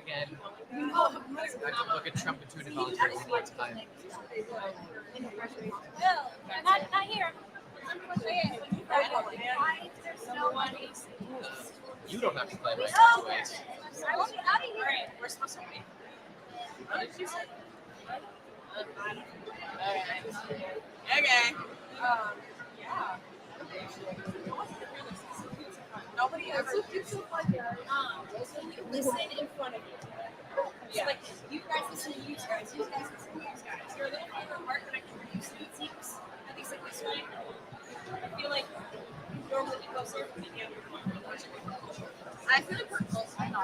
Again, I can look at Trump and tune volunteers one time. Not here. You don't have to play right Oh, away. I won't be out of here. We're supposed to wait. What did you say? Okay. Yeah. Nobody ever. So you listen in front of you. Yeah. So like you guys listen to you guys. You guys listen to you guys. You're a little further apart than I can produce it seems. At least like this way. I feel like normally we go here from the other. I feel like we're close. I know.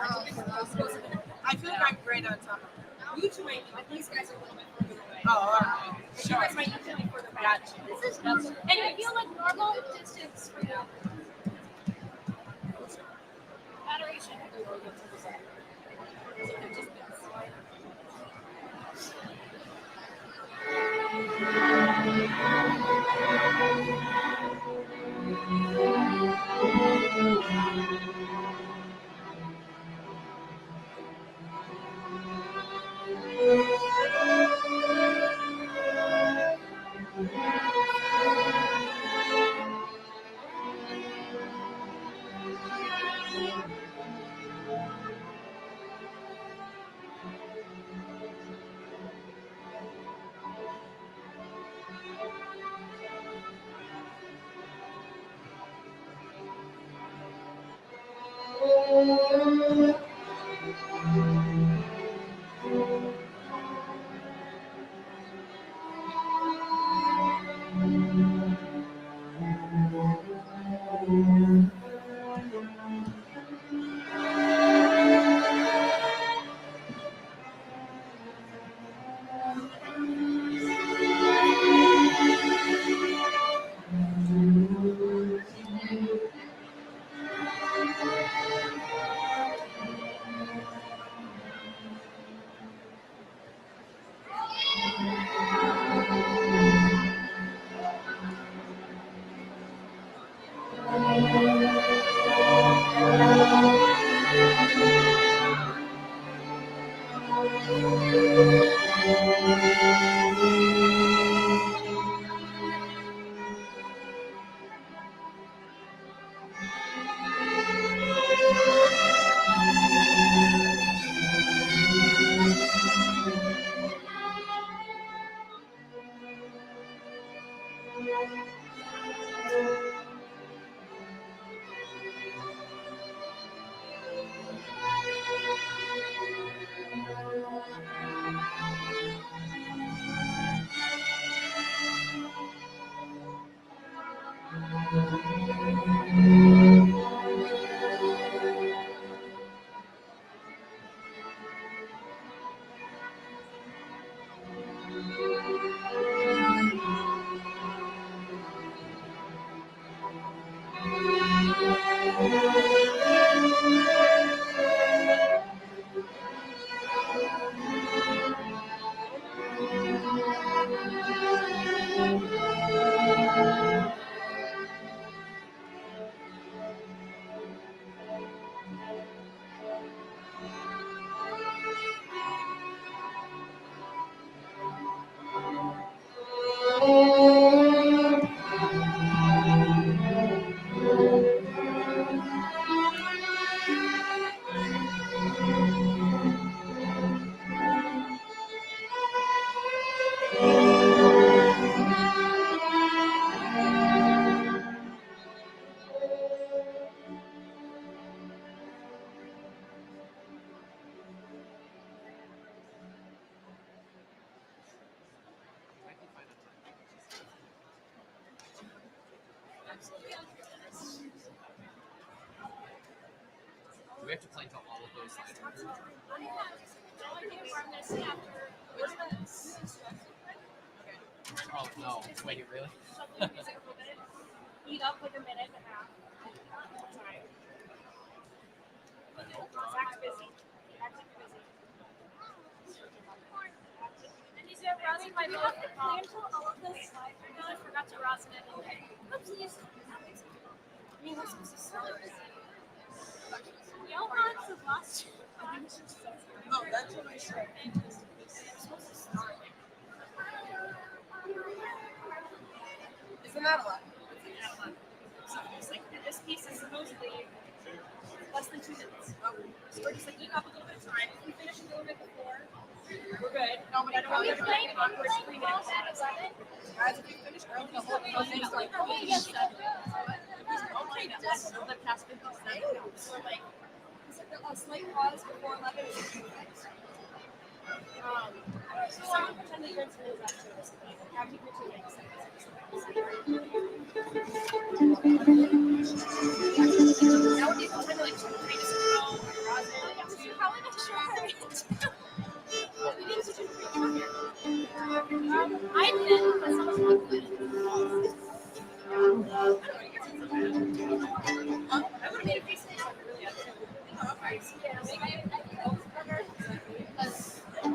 I feel like I'm right on top of it. You two might be, but these guys are a little bit further away. Oh, all right. You guys might be further back. This is and I feel like normal distance for you. Adoration. Do we have to play until all of those lines are approved? Oh no! Wait, really? Eat up like a minute and a half. Zach's busy. Zach's busy. And he's rosin my milk. I forgot to rosin it. Oopsies. I mean, we're supposed to start. Y'all want to lost. Oh, that's what I said. Isn't that a lot? So it's like this piece is supposedly less than 2 minutes. So we're just like eating up a little bit of time. If we finish a little bit before, we're good. No, but I don't want to play awkward 3 minutes. Guys, if you finish early, the whole thing's like, okay, that's the past 50 seconds. So like, a slight pause before 11. Someone pretend that you're in school is actually listening. Have you for 2 minutes? That would be the time to like read a scroll or rosin. Probably not sure. We didn't such a great job here. I did, but someone else did. I would have made a face like really upset. Yeah,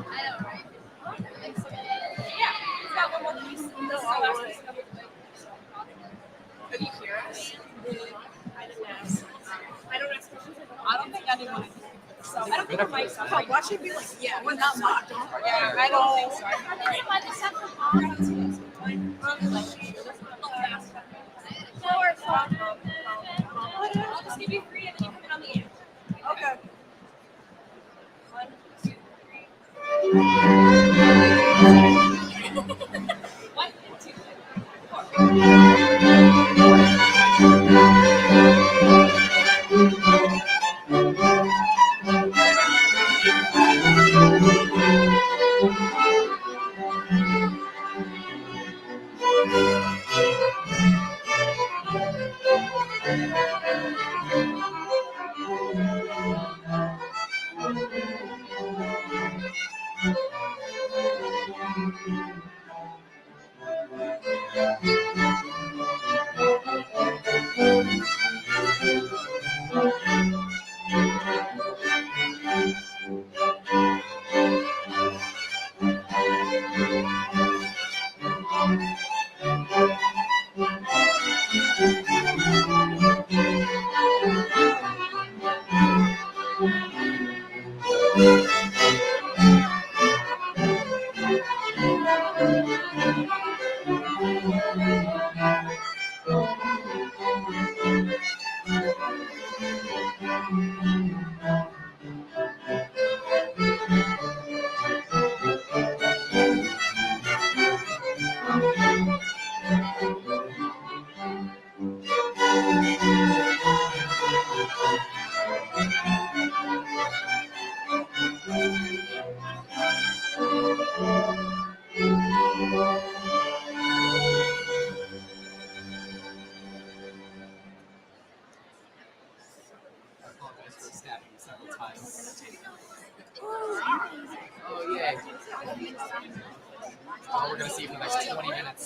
I know, right? Yeah, it's got one more piece. No, Could you hear us? I didn't ask. I don't ask questions. I don't think anyone. So I don't think the mic's on. Oh, watch it be like, yeah, we're not locked. Yeah, I don't think so. Are they going to buy the set from Mom? No, it's not. I'll just give you 3 and then you put it on the end. Okay. 1, 2, 3. 1, 2, I apologize for snapping several times. Oh, yay. Oh, we're going to see for the next 20 minutes.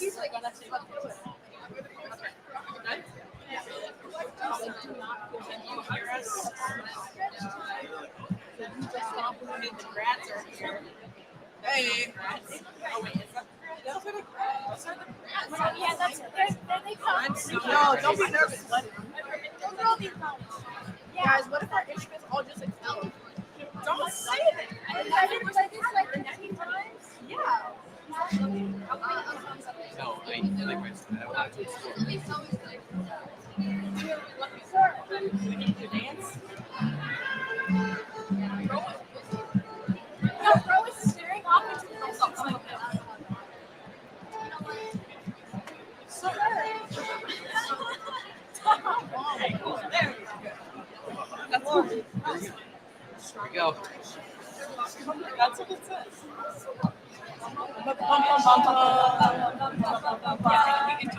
Hey. Oh, wait, is that yeah, that's there they come. No, don't be nervous. Those are all these mountains. Guys, what if our instruments all just explode? Don't say that. I didn't play this like 90 times. Yeah. No, I like my instrument. I don't want to explore. We need to dance. No, bro is staring off into the distance like this. So, Here we go. that's what it says. Yeah,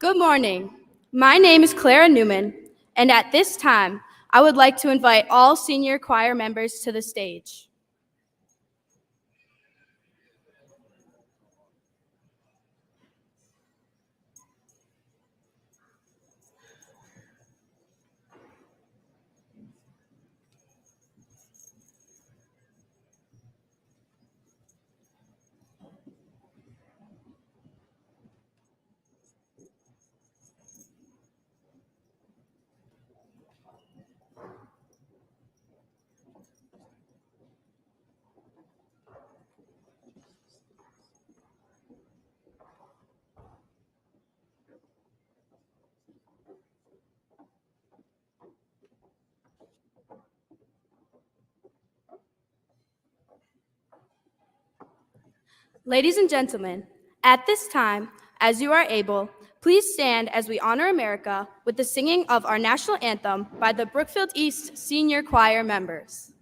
Good morning. My name is Clara Newman, and at this time, I would like to invite all senior choir members to the stage. Ladies and gentlemen, at this time, as you are able, please stand as we honor America with the singing of our national anthem by the Brookfield East senior choir members.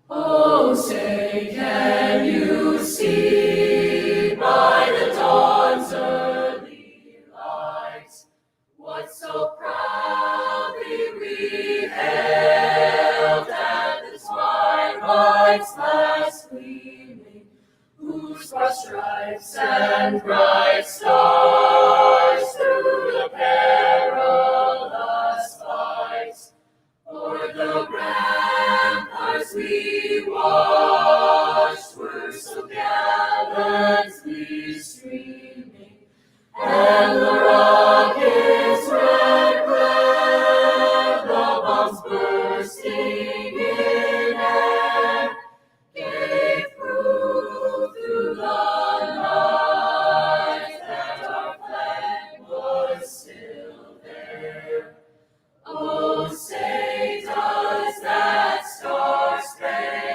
Oh, say, can you see by the dawn's early light what so proudly we hailed at the twilight's last gleaming, whose broad stripes and bright stars through the perilous fight o'er the ramparts we watched were so gallantly streaming, and the rockets' red glare, the bombs bursting in air, gave proof through the night that our flag was still there. Oh, say does that star-spangled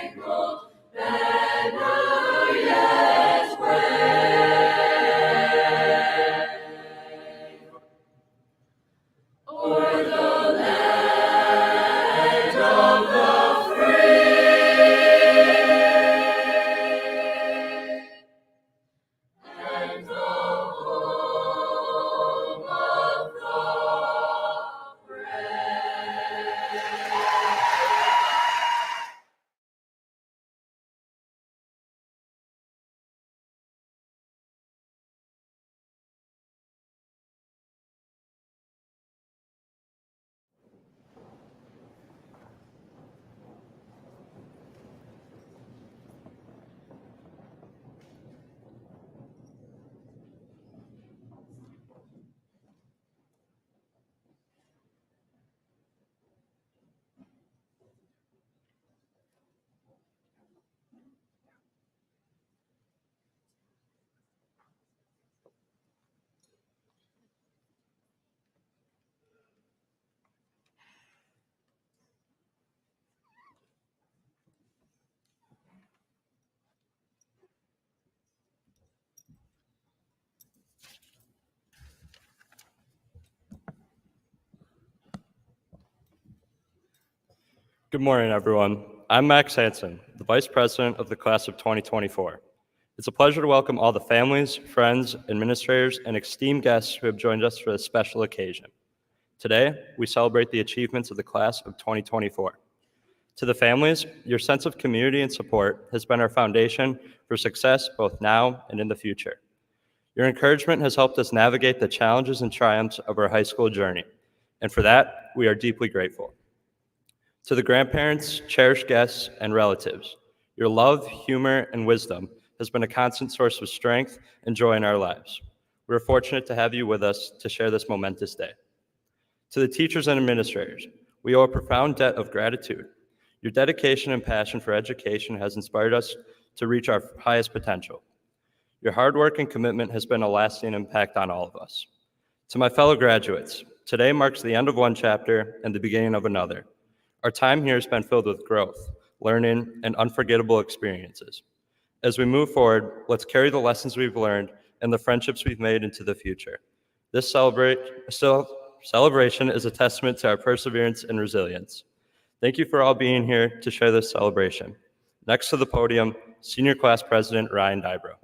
Good morning, everyone. I'm Max Hansen, the Vice President of the Class of 2024. It's a pleasure to welcome all the families, friends, administrators, and esteemed guests who have joined us for this special occasion. Today, we celebrate the achievements of the Class of 2024. To the families, your sense of community and support has been our foundation for success both now and in the future. Your encouragement has helped us navigate the challenges and triumphs of our high school journey, and for that, we are deeply grateful. To the grandparents, cherished guests, and relatives, your love, humor, and wisdom has been a constant source of strength and joy in our lives. We are fortunate to have you with us to share this momentous day. To the teachers and administrators, we owe a profound debt of gratitude. Your dedication and passion for education has inspired us to reach our highest potential. Your hard work and commitment has been a lasting impact on all of us. To my fellow graduates, today marks the end of one chapter and the beginning of another. Our time here has been filled with growth, learning, and unforgettable experiences. As we move forward, let's carry the lessons we've learned and the friendships we've made into the future. This celebration is a testament to our perseverance and resilience. Thank you for all being here to share this celebration. Next to the podium, Senior Class President Ryan Dybro.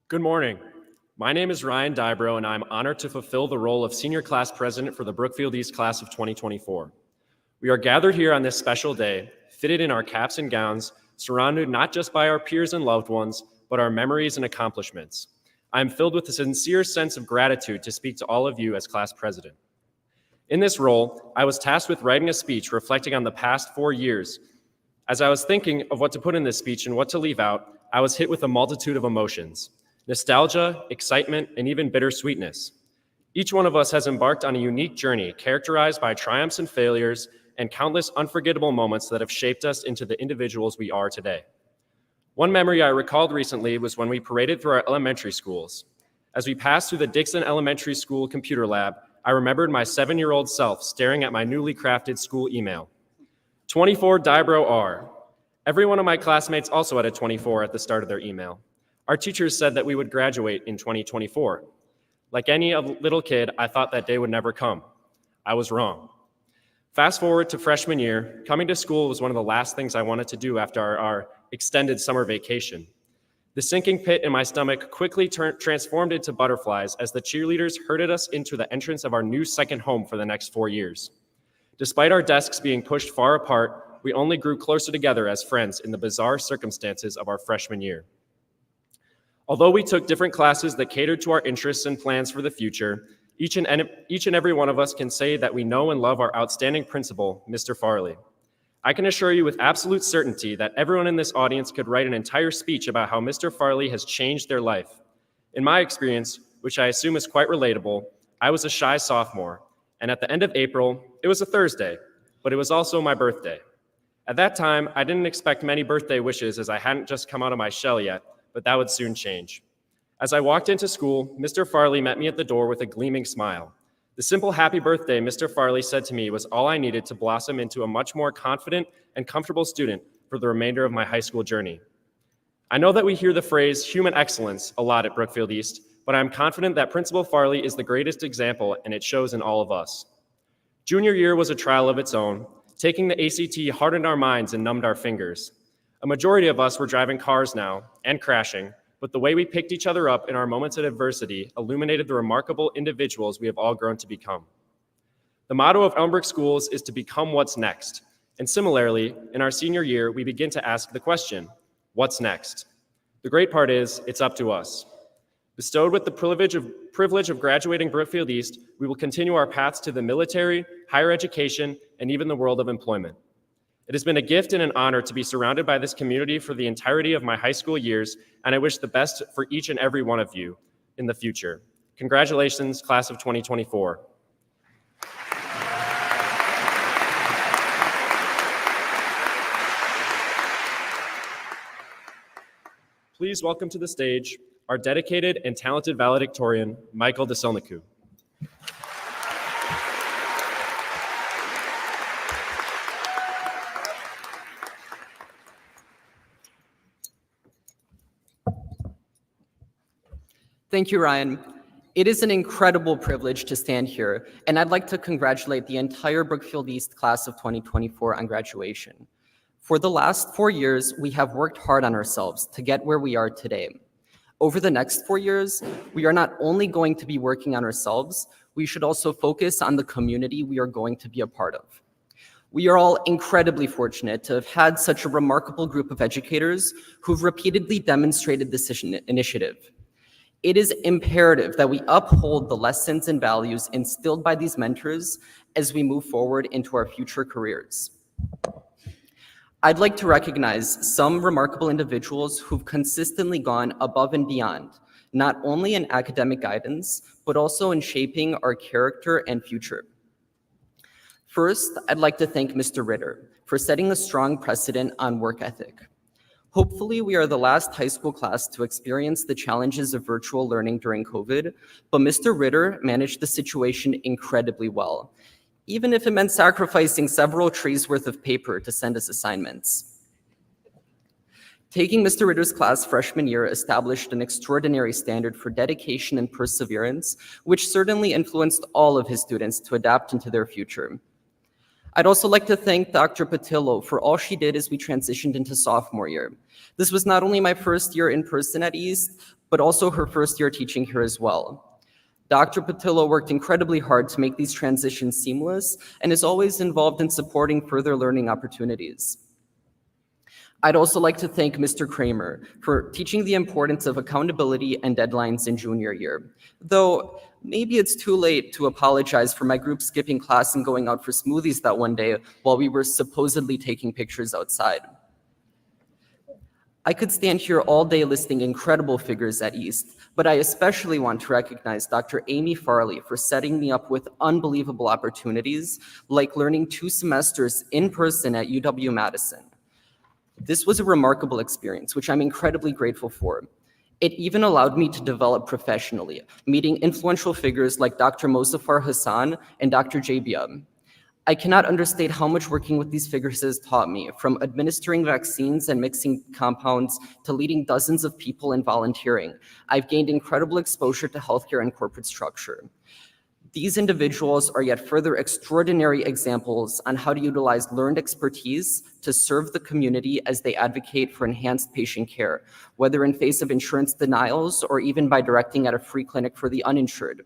Good morning. My name is Ryan Dybro, and I'm honored to fulfill the role of Senior Class President for the Brookfield East Class of 2024. We are gathered here on this special day, fitted in our caps and gowns, surrounded not just by our peers and loved ones, but our memories and accomplishments. I am filled with a sincere sense of gratitude to speak to all of you as Class President. In this role, I was tasked with writing a speech reflecting on the past 4 years. As I was thinking of what to put in this speech and what to leave out, I was hit with a multitude of emotions. Nostalgia, excitement, and even bittersweetness. Each one of us has embarked on a unique journey characterized by triumphs and failures and countless unforgettable moments that have shaped us into the individuals we are today. One memory I recalled recently was when we paraded through our elementary schools. As we passed through the Dixon Elementary School computer lab, I remembered my 7-year-old self staring at my newly crafted school email. 24 Dybro R. Every one of my classmates also had a 24 at the start of their email. Our teachers said that we would graduate in 2024. Like any little kid, I thought that day would never come. I was wrong. Fast forward to freshman year, coming to school was one of the last things I wanted to do after our extended summer vacation. The sinking pit in my stomach quickly transformed into butterflies as the cheerleaders herded us into the entrance of our new second home for the next 4 years. Despite our desks being pushed far apart, we only grew closer together as friends in the bizarre circumstances of our freshman year. Although we took different classes that catered to our interests and plans for the future, each and every one of us can say that we know and love our outstanding principal, Mr. Farley. I can assure you with absolute certainty that everyone in this audience could write an entire speech about how Mr. Farley has changed their life. In my experience, which I assume is quite relatable, I was a shy sophomore, and at the end of April, it was a Thursday, but it was also my birthday. At that time, I didn't expect many birthday wishes as I hadn't just come out of my shell yet, but that would soon change. As I walked into school, Mr. Farley met me at the door with a gleaming smile. The simple happy birthday Mr. Farley said to me was all I needed to blossom into a much more confident and comfortable student for the remainder of my high school journey. I know that we hear the phrase human excellence a lot at Brookfield East, but I'm confident that Principal Farley is the greatest example, and it shows in all of us. Junior year was a trial of its own. Taking the ACT hardened our minds and numbed our fingers. A majority of us were driving cars now and crashing, but the way we picked each other up in our moments of adversity illuminated the remarkable individuals we have all grown to become. The motto of Elmbrook Schools is to become what's next. And similarly, in our senior year, we begin to ask the question, what's next? The great part is, it's up to us. Bestowed with the privilege of graduating Brookfield East, we will continue our paths to the military, higher education, and even the world of employment. It has been a gift and an honor to be surrounded by this community for the entirety of my high school years, and I wish the best for each and every one of you in the future. Congratulations, Class of 2024. Please welcome to the stage our dedicated and talented valedictorian, Michael DeSelniku. Thank you, Ryan. It is an incredible privilege to stand here, and I'd like to congratulate the entire Brookfield East class of 2024 on graduation. For the last 4 years, we have worked hard on ourselves to get where we are today. Over the next 4 years, we are not only going to be working on ourselves, we should also focus on the community we are going to be a part of. We are all incredibly fortunate to have had such a remarkable group of educators who've repeatedly demonstrated this initiative. It is imperative that we uphold the lessons and values instilled by these mentors as we move forward into our future careers. I'd like to recognize some remarkable individuals who've consistently gone above and beyond, not only in academic guidance, but also in shaping our character and future. First, I'd like to thank Mr. Ritter for setting a strong precedent on work ethic. Hopefully, we are the last high school class to experience the challenges of virtual learning during COVID, but Mr. Ritter managed the situation incredibly well, even if it meant sacrificing several trees worth of paper to send us assignments. Taking Mr. Ritter's class freshman year established an extraordinary standard for dedication and perseverance, which certainly influenced all of his students to adapt into their future. I'd also like to thank Dr. Patillo for all she did as we transitioned into sophomore year. This was not only my first year in person at East, but also her first year teaching here as well. Dr. Patillo worked incredibly hard to make these transitions seamless and is always involved in supporting further learning opportunities. I'd also like to thank Mr. Kramer for teaching the importance of accountability and deadlines in junior year, though maybe it's too late to apologize for my group skipping class and going out for smoothies that one day while we were supposedly taking pictures outside. I could stand here all day listing incredible figures at East, but I especially want to recognize Dr. Amy Farley for setting me up with unbelievable opportunities, like learning 2 semesters in person at UW-Madison. This was a remarkable experience, which I'm incredibly grateful for. It even allowed me to develop professionally, meeting influential figures like Dr. Mozaffar Hassan and Dr. Jabia. I cannot understate how much working with these figures has taught me, from administering vaccines and mixing compounds to leading dozens of people in volunteering. I've gained incredible exposure to healthcare and corporate structure. These individuals are yet further extraordinary examples on how to utilize learned expertise to serve the community as they advocate for enhanced patient care, whether in face of insurance denials or even by directing at a free clinic for the uninsured.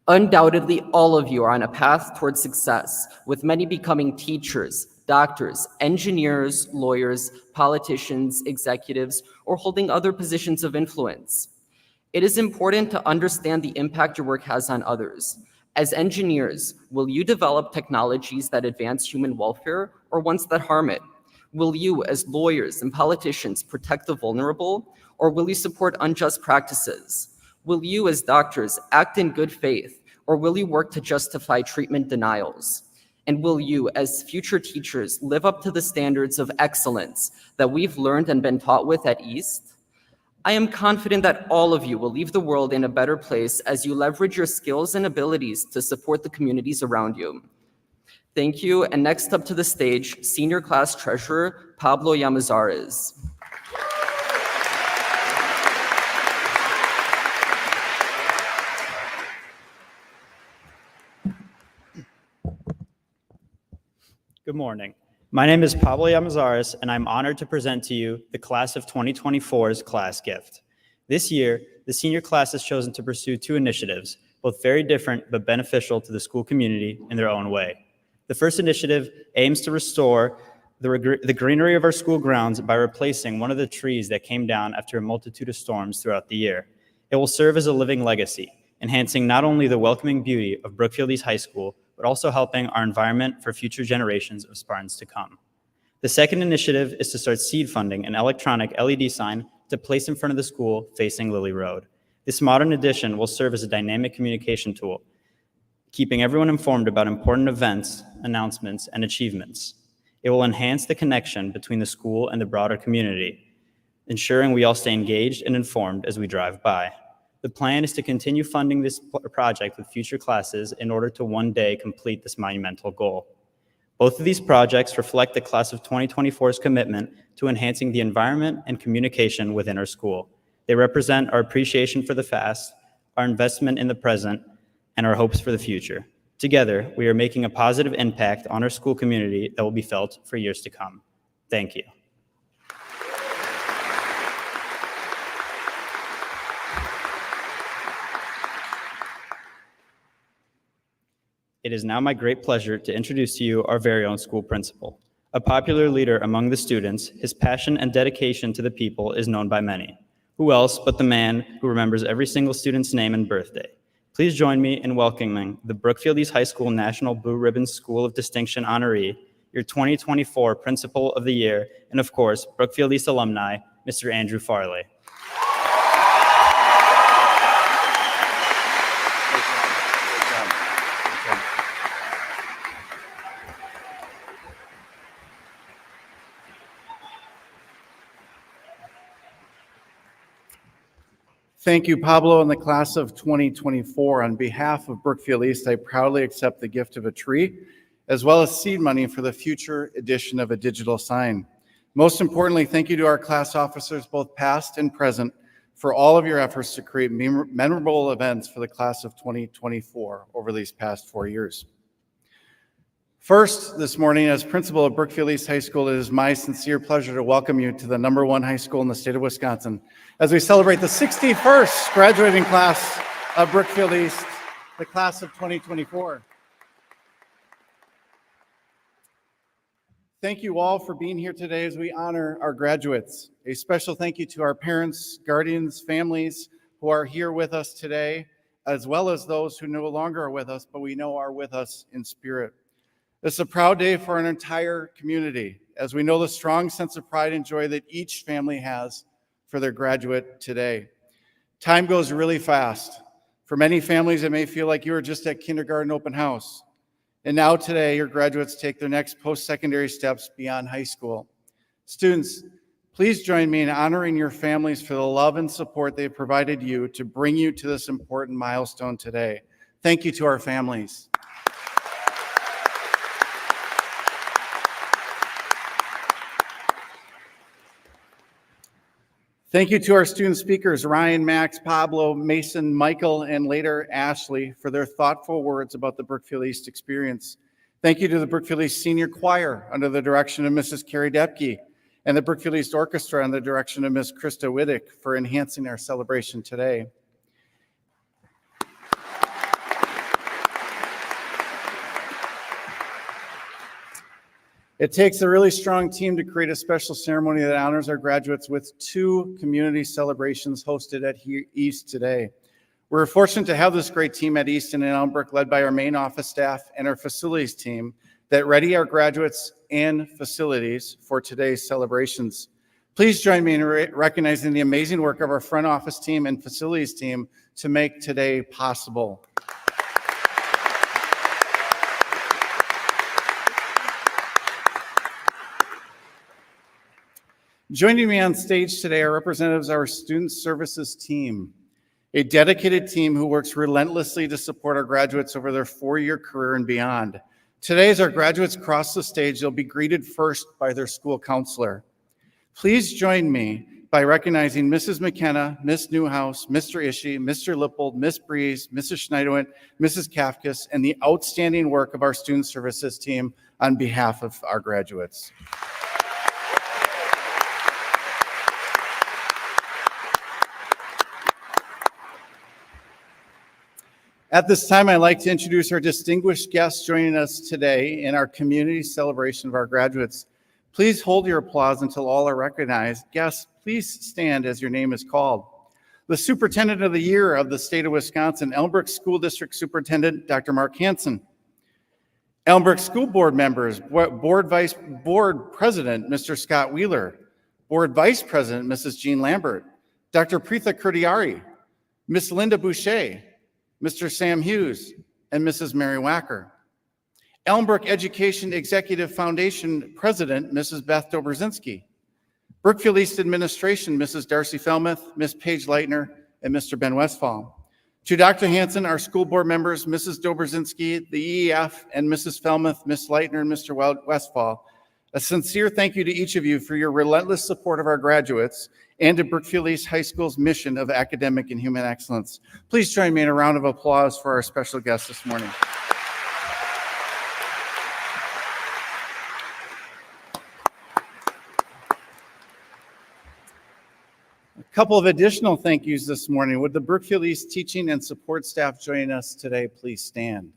Undoubtedly, all of you are on a path towards success, with many becoming teachers, doctors, engineers, lawyers, politicians, executives, or holding other positions of influence. It is important to understand the impact your work has on others. As engineers, will you develop technologies that advance human welfare or ones that harm it? Will you, as lawyers and politicians, protect the vulnerable, or will you support unjust practices? Will you, as doctors, act in good faith, or will you work to justify treatment denials? And will you, as future teachers, live up to the standards of excellence that we've learned and been taught with at East? I am confident that all of you will leave the world in a better place as you leverage your skills and abilities to support the communities around you. Thank you, and next up to the stage, Senior Class Treasurer Pablo Llamazares. Good morning. My name is Pablo Llamazares, and I'm honored to present to you the class of 2024's class gift. This year, the senior class has chosen to pursue 2 initiatives, both very different but beneficial to the school community in their own way. The first initiative aims to restore the greenery of our school grounds by replacing one of the trees that came down after a multitude of storms throughout the year. It will serve as a living legacy, enhancing not only the welcoming beauty of Brookfield East High School, but also helping our environment for future generations of Spartans to come. The second initiative is to start seed funding an electronic LED sign to place in front of the school facing Lily Road. This modern addition will serve as a dynamic communication tool, keeping everyone informed about important events, announcements, and achievements. It will enhance the connection between the school and the broader community, ensuring we all stay engaged and informed as we drive by. The plan is to continue funding this project with future classes in order to one day complete this monumental goal. Both of these projects reflect the class of 2024's commitment to enhancing the environment and communication within our school. They represent our appreciation for the past, our investment in the present, and our hopes for the future. Together, we are making a positive impact on our school community that will be felt for years to come. Thank you. It is now my great pleasure to introduce to you our very own school principal. A popular leader among the students, his passion and dedication to the people is known by many. Who else but the man who remembers every single student's name and birthday? Please join me in welcoming the Brookfield East High School National Blue Ribbon School of Distinction honoree, your 2024 Principal of the Year, and of course, Brookfield East alumni, Mr. Andrew Farley. Thank you, Pablo, and the class of 2024. On behalf of Brookfield East, I proudly accept the gift of a tree, as well as seed money for the future edition of a digital sign. Most importantly, thank you to our class officers, both past and present, for all of your efforts to create memorable events for the class of 2024 over these past 4 years. First, this morning, as principal of Brookfield East High School, it is my sincere pleasure to welcome you to the #1 high school in the state of Wisconsin as we celebrate the 61st graduating class of Brookfield East, the class of 2024. Thank you all for being here today as we honor our graduates. A special thank you to our parents, guardians, families who are here with us today, as well as those who no longer are with us, but we know are with us in spirit. It's a proud day for an entire community, as we know the strong sense of pride and joy that each family has for their graduate today. Time goes really fast. For many families, it may feel like you were just at kindergarten open house. And now today, your graduates take their next post-secondary steps beyond high school. Students, please join me in honoring your families for the love and support they've provided you to bring you to this important milestone today. Thank you to our families. Thank you to our student speakers, Ryan, Max, Pablo, Mason, Michael, and later Ashley, for their thoughtful words about the Brookfield East experience. Thank you to the Brookfield East Senior Choir under the direction of Mrs. Carrie Depke, and the Brookfield East Orchestra under the direction of Ms. Krista Wittick for enhancing our celebration today. It takes a really strong team to create a special ceremony that honors our graduates with 2 community celebrations hosted at East today. We're fortunate to have this great team at East and in Elmbrook, led by our main office staff and our facilities team that ready our graduates and facilities for today's celebrations. Please join me in recognizing the amazing work of our front office team and facilities team to make today possible. Joining me on stage today are representatives of our student services team, a dedicated team who works relentlessly to support our graduates over their 4-year career and beyond. Today, as our graduates cross the stage, they'll be greeted first by their school counselor. Please join me by recognizing Mrs. McKenna, Ms. Newhouse, Mr. Ishii, Mr. Lippold, Ms. Breeze, Mrs. Schneiderwit, Mrs. Kafkas, and the outstanding work of our student services team on behalf of our graduates. At this time, I'd like to introduce our distinguished guests joining us today in our community celebration of our graduates. Please hold your applause until all are recognized. Guests, please stand as your name is called. The Superintendent of the Year of the State of Wisconsin, Elmbrook School District Superintendent, Dr. Mark Hansen. Elmbrook School Board members, Board President, Mr. Scott Wheeler. Board Vice President, Mrs. Jean Lambert. Dr. Preetha Kurdiari. Ms. Linda Boucher. Mr. Sam Hughes, and Mrs. Mary Wacker. Elmbrook Education Executive Foundation President, Mrs. Beth Dobrzinski. Brookfield East Administration, Mrs. Darcy Felmuth, Ms. Paige Leitner, and Mr. Ben Westfall. To Dr. Hansen, our school board members, Mrs. Dobrzinski, the EEF, and Mrs. Felmuth, Ms. Leitner, and Mr. Westfall. A sincere thank you to each of you for your relentless support of our graduates and to Brookfield East High School's mission of academic and human excellence. Please join me in a round of applause for our special guest this morning. A couple of additional thank yous this morning. Would the Brookfield East teaching and support staff joining us today please stand?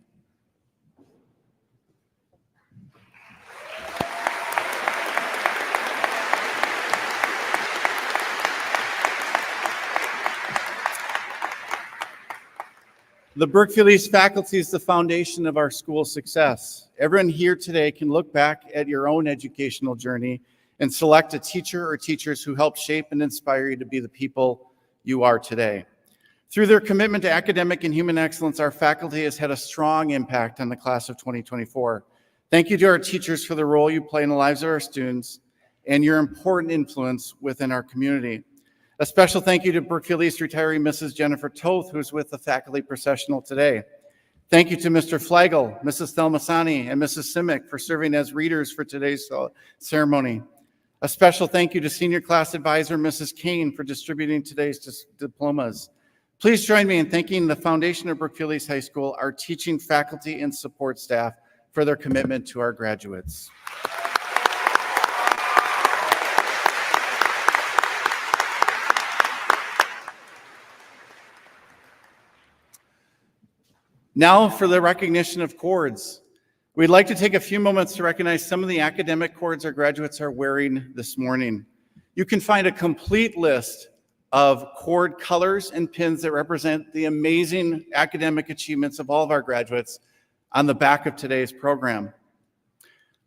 The Brookfield East faculty is the foundation of our school success. Everyone here today can look back at your own educational journey and select a teacher or teachers who helped shape and inspire you to be the people you are today. Through their commitment to academic and human excellence, our faculty has had a strong impact on the class of 2024. Thank you to our teachers for the role you play in the lives of our students and your important influence within our community. A special thank you to Brookfield East retiree Mrs. Jennifer Toth, who is with the faculty processional today. Thank you to Mr. Flagel, Mrs. Thelmasani, and Mrs. Simic for serving as readers for today's ceremony. A special thank you to Senior Class Advisor Mrs. Kane for distributing today's diplomas. Please join me in thanking the foundation of Brookfield East High School, our teaching faculty and support staff for their commitment to our graduates. Now for the recognition of cords. We'd like to take a few moments to recognize some of the academic cords our graduates are wearing this morning. You can find a complete list of cord colors and pins that represent the amazing academic achievements of all of our graduates on the back of today's program.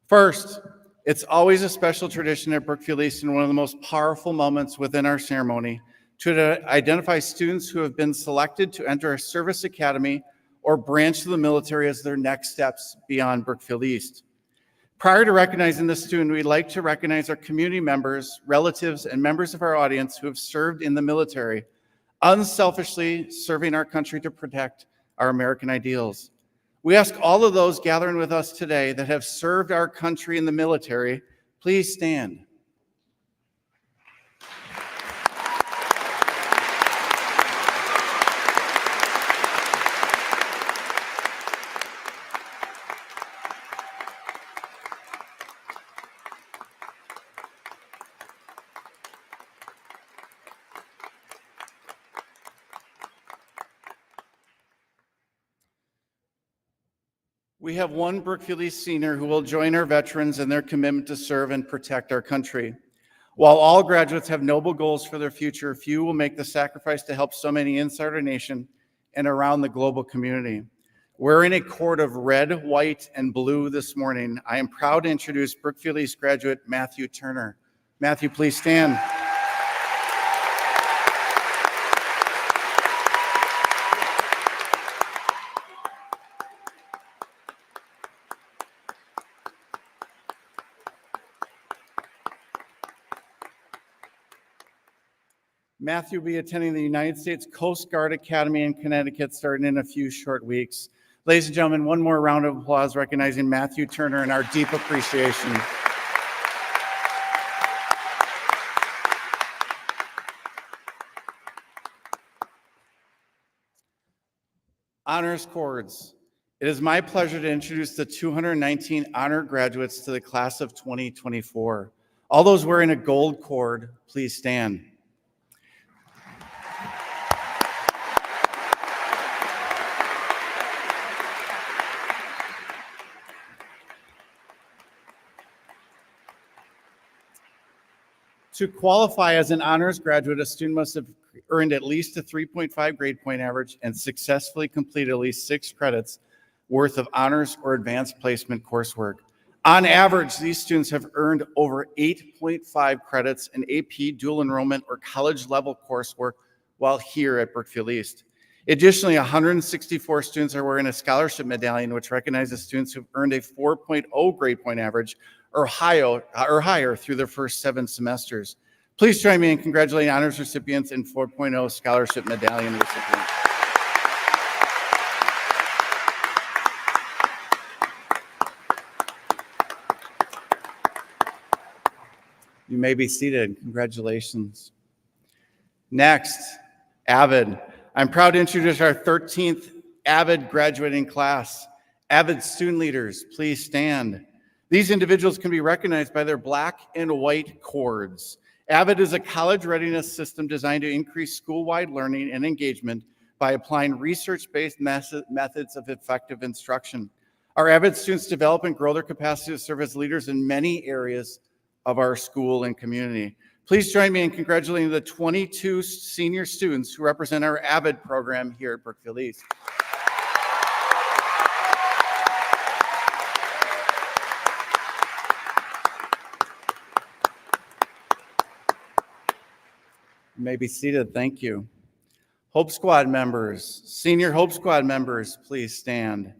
First, it's always a special tradition at Brookfield East and one of the most powerful moments within our ceremony to identify students who have been selected to enter a service academy or branch of the military as their next steps beyond Brookfield East. Prior to recognizing this student, we'd like to recognize our community members, relatives, and members of our audience who have served in the military, unselfishly serving our country to protect our American ideals. We ask all of those gathering with us today that have served our country in the military, please stand. We have one Brookfield East senior who will join our veterans in their commitment to serve and protect our country. While all graduates have noble goals for their future, few will make the sacrifice to help so many inside our nation and around the global community. Wearing a cord of red, white, and blue this morning, I am proud to introduce Brookfield East graduate Matthew Turner. Matthew, please stand. Matthew will be attending the United States Coast Guard Academy in Connecticut starting in a few short weeks. Ladies and gentlemen, one more round of applause recognizing Matthew Turner and our deep appreciation. Honors cords. It is my pleasure to introduce the 219 honor graduates to the class of 2024. All those wearing a gold cord, please stand. To qualify as an honors graduate, a student must have earned at least a 3.5 grade point average and successfully completed at least 6 credits worth of honors or advanced placement coursework. On average, these students have earned over 8.5 credits in AP dual enrollment or college level coursework while here at Brookfield East. Additionally, 164 students are wearing a scholarship medallion, which recognizes students who've earned a 4.0 grade point average or higher through their first 7 semesters. Please join me in congratulating honors recipients and 4.0 scholarship medallion recipients. You may be seated. Congratulations. Next, Avid. I'm proud to introduce our 13th Avid graduating class. Avid student leaders, please stand. These individuals can be recognized by their black and white cords. Avid is a college readiness system designed to increase school-wide learning and engagement by applying research-based methods of effective instruction. Our Avid students develop and grow their capacity to serve as leaders in many areas of our school and community. Please join me in congratulating the 22 senior students who represent our Avid program here at Brookfield East. You may be seated. Thank you. Hope Squad members, senior Hope Squad members, please stand.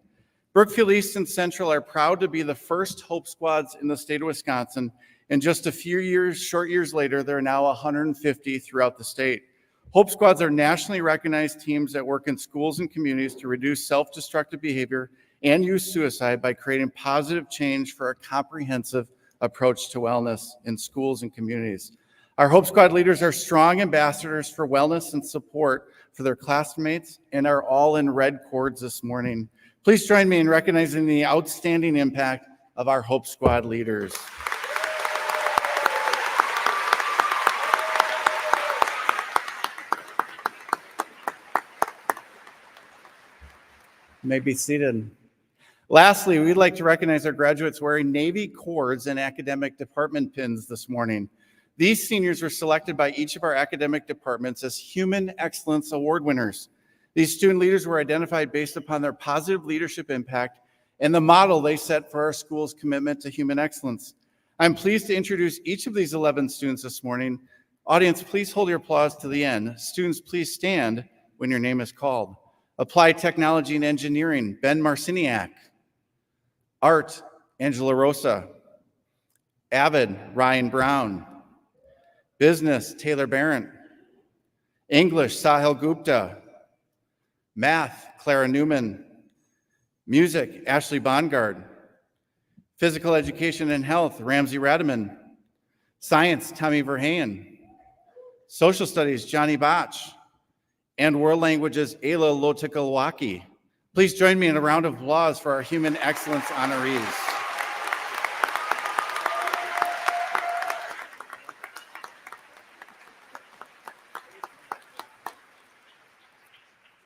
Brookfield East and Central are proud to be the first Hope Squads in the state of Wisconsin, and just a few years, short years later, there are now 150 throughout the state. Hope Squads are nationally recognized teams that work in schools and communities to reduce self-destructive behavior and youth suicide by creating positive change for a comprehensive approach to wellness in schools and communities. Our Hope Squad leaders are strong ambassadors for wellness and support for their classmates and are all in red cords this morning. Please join me in recognizing the outstanding impact of our Hope Squad leaders. You may be seated. Lastly, we'd like to recognize our graduates wearing Navy cords and academic department pins this morning. These seniors were selected by each of our academic departments as Human Excellence Award winners. These student leaders were identified based upon their positive leadership impact and the model they set for our school's commitment to human excellence. I'm pleased to introduce each of these 11 students this morning. Audience, please hold your applause to the end. Students, please stand when your name is called. Applied Technology and Engineering, Ben Marciniak. Art, Angela Rosa. Avid, Ryan Brown. Business, Taylor Barrett. English, Sahil Gupta. Math, Clara Newman. Music, Ashley Bongard. Physical Education and Health, Ramsey Radiman. Science, Tommy Verheyen. Social Studies, Johnny Botch. And World Languages, Ayla Lotikalwaki. Please join me in a round of applause for our Human Excellence honorees.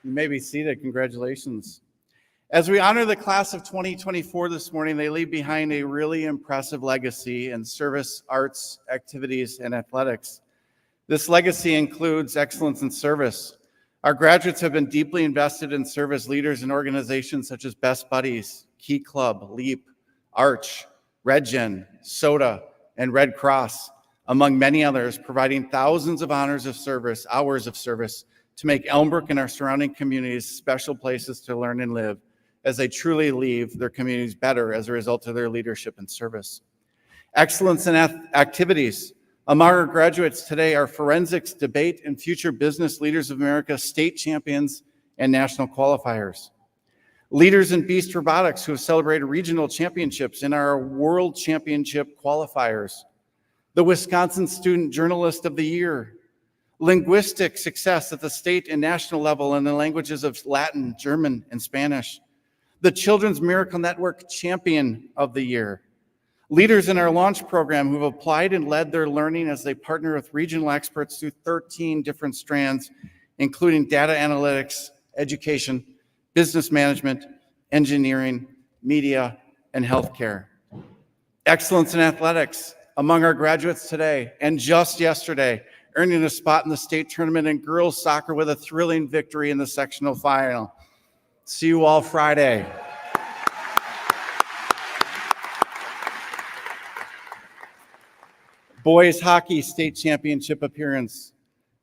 You may be seated. Congratulations. As we honor the class of 2024 this morning, they leave behind a really impressive legacy in service, arts, activities, and athletics. This legacy includes excellence in service. Our graduates have been deeply invested in service leaders in organizations such as Best Buddies, Key Club, LEAP, Arch, RedGen, SODA, and Red Cross, among many others, providing thousands of hours of service to make Elmbrook and our surrounding communities special places to learn and live as they truly leave their communities better as a result of their leadership and service. Excellence in activities. Among our graduates today are forensics, debate, and future business leaders of America, state champions, and national qualifiers. Leaders in beast robotics who have celebrated regional championships and are world championship qualifiers. The Wisconsin Student Journalist of the Year. Linguistic success at the state and national level in the languages of Latin, German, and Spanish. The Children's Miracle Network Champion of the Year. Leaders in our launch program who've applied and led their learning as they partner with regional experts through 13 different strands, including data analytics, education, business management, engineering, media, and healthcare. Excellence in athletics. Among our graduates today, and just yesterday, earning a spot in the state tournament in girls soccer with a thrilling victory in the sectional final. See you all Friday. Boys hockey state championship appearance.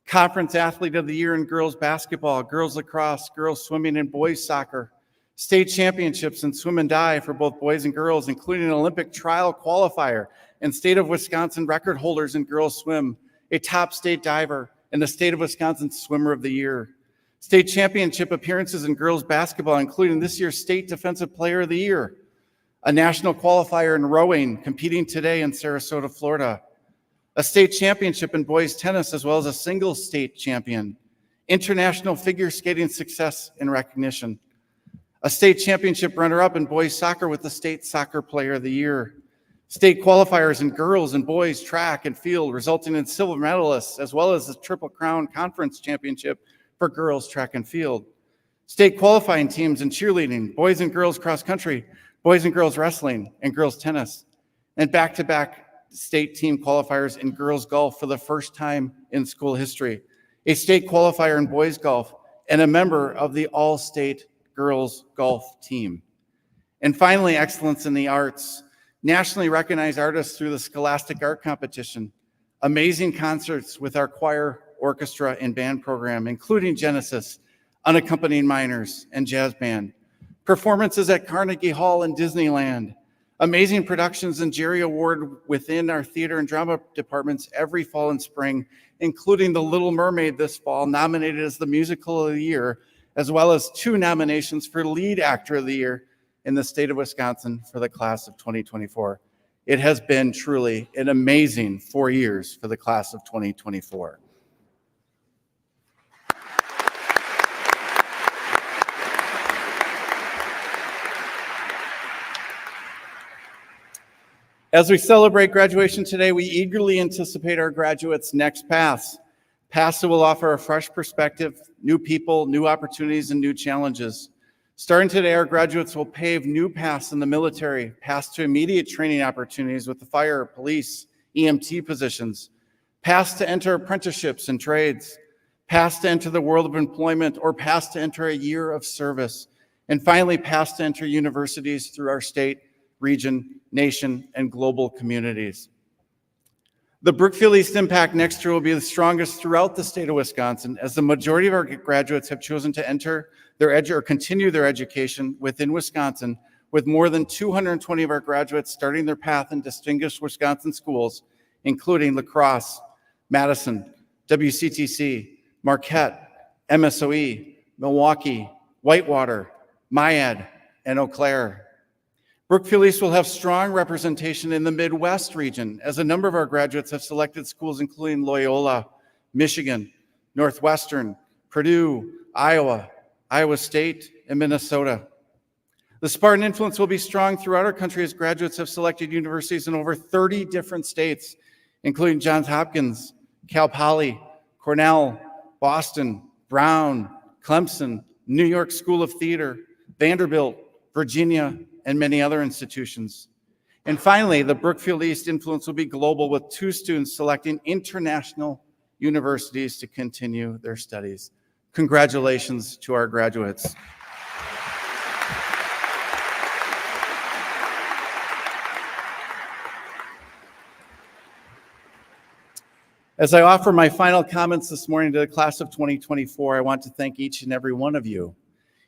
Conference Athlete of the Year in girls basketball, girls lacrosse, girls swimming, and boys soccer. State championships in swim and dive for both boys and girls, including an Olympic trial qualifier and state of Wisconsin record holders in girls swim, a top state diver, and the state of Wisconsin Swimmer of the Year. State championship appearances in girls basketball, including this year's State Defensive Player of the Year, a national qualifier in rowing, competing today in Sarasota, Florida. a state championship in boys tennis, as well as a single state champion, international figure skating success and recognition, a state championship runner-up in boys soccer with the State Soccer Player of the Year, state qualifiers in girls and boys track and field, resulting in silver medalists, as well as the Triple Crown Conference Championship for girls track and field, state qualifying teams in cheerleading, boys and girls cross country, boys and girls wrestling, and girls tennis, and back-to-back state team qualifiers in girls golf for the first time in school history, a state qualifier in boys golf, and a member of the all-state girls golf team. And finally, excellence in the arts. Nationally recognized artists through the Scholastic Art Competition, amazing concerts with our choir, orchestra, and band program, including Genesis, Unaccompanied Minors, and Jazz Band, performances at Carnegie Hall and Disneyland, amazing productions and Jerry Award within our theater and drama departments every fall and spring, including The Little Mermaid this fall, nominated as the Musical of the Year, as well as 2 nominations for Lead Actor of the Year in the state of Wisconsin for the class of 2024. It has been truly an amazing 4 years for the class of 2024. As we celebrate graduation today, we eagerly anticipate our graduates' next paths. Paths that will offer a fresh perspective, new people, new opportunities, and new challenges. Starting today, our graduates will pave new paths in the military, paths to immediate training opportunities with the fire, police, EMT positions, paths to enter apprenticeships and trades, paths to enter the world of employment, or paths to enter a year of service, and finally, paths to enter universities through our state, region, nation, and global communities. The Brookfield East impact next year will be the strongest throughout the state of Wisconsin, as the majority of our graduates have chosen to enter or continue their education within Wisconsin, with more than 220 of our graduates starting their path in distinguished Wisconsin schools, including La Crosse, Madison, WCTC, Marquette, MSOE, Milwaukee, Whitewater, Myad, and Eau Claire. Brookfield East will have strong representation in the Midwest region, as a number of our graduates have selected schools including Loyola, Michigan, Northwestern, Purdue, Iowa, Iowa State, and Minnesota. The Spartan influence will be strong throughout our country, as graduates have selected universities in over 30 different states, including Johns Hopkins, Cal Poly, Cornell, Boston, Brown, Clemson, New York School of Theater, Vanderbilt, Virginia, and many other institutions. And finally, the Brookfield East influence will be global, with 2 students selecting international universities to continue their studies. Congratulations to our graduates. As I offer my final comments this morning to the class of 2024, I want to thank each and every one of you.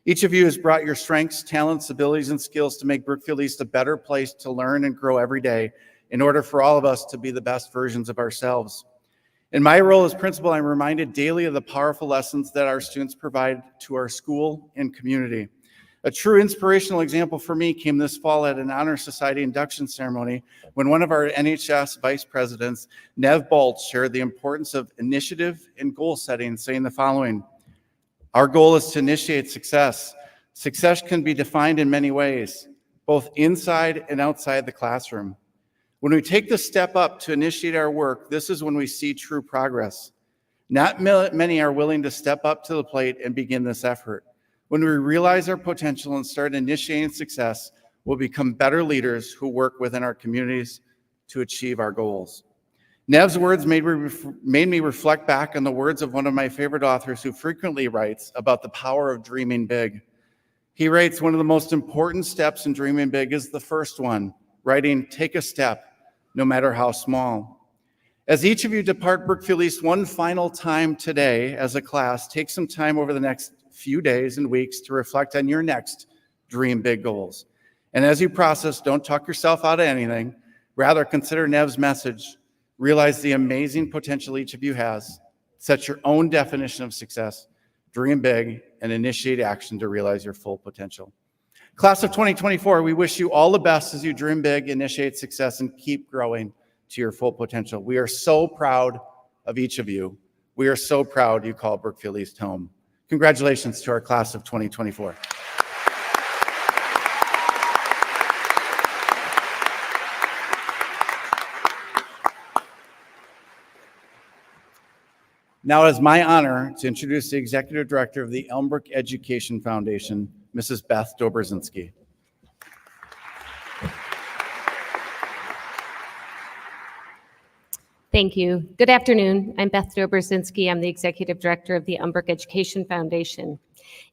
Each of you has brought your strengths, talents, abilities, and skills to make Brookfield East a better place to learn and grow every day, in order for all of us to be the best versions of ourselves. In my role as principal, I'm reminded daily of the powerful lessons that our students provide to our school and community. A true inspirational example for me came this fall at an Honor Society induction ceremony, when one of our NHS vice presidents, Nev Bolt, shared the importance of initiative and goal setting, saying the following: "Our goal is to initiate success. Success can be defined in many ways, both inside and outside the classroom. When we take the step up to initiate our work, this is when we see true progress. Not many are willing to step up to the plate and begin this effort. When we realize our potential and start initiating success, we'll become better leaders who work within our communities to achieve our goals." Nev's words made me reflect back on the words of one of my favorite authors, who frequently writes about the power of dreaming big. He writes, "One of the most important steps in dreaming big is the first one," writing, "Take a step, no matter how small." As each of you depart Brookfield East one final time today as a class, take some time over the next few days and weeks to reflect on your next dream big goals. And as you process, don't talk yourself out of anything. Rather, consider Nev's message. Realize the amazing potential each of you has. Set your own definition of success, dream big, and initiate action to realize your full potential. Class of 2024, we wish you all the best as you dream big, initiate success, and keep growing. to your full potential. We are so proud of each of you. We are so proud you call Brookfield East home. Congratulations to our class of 2024. Now it is my honor to introduce the Executive Director of the Elmbrook Education Foundation, Mrs. Beth Dobrzinski. Thank you. Good afternoon. I'm Beth Dobrzinski. I'm the Executive Director of the Elmbrook Education Foundation.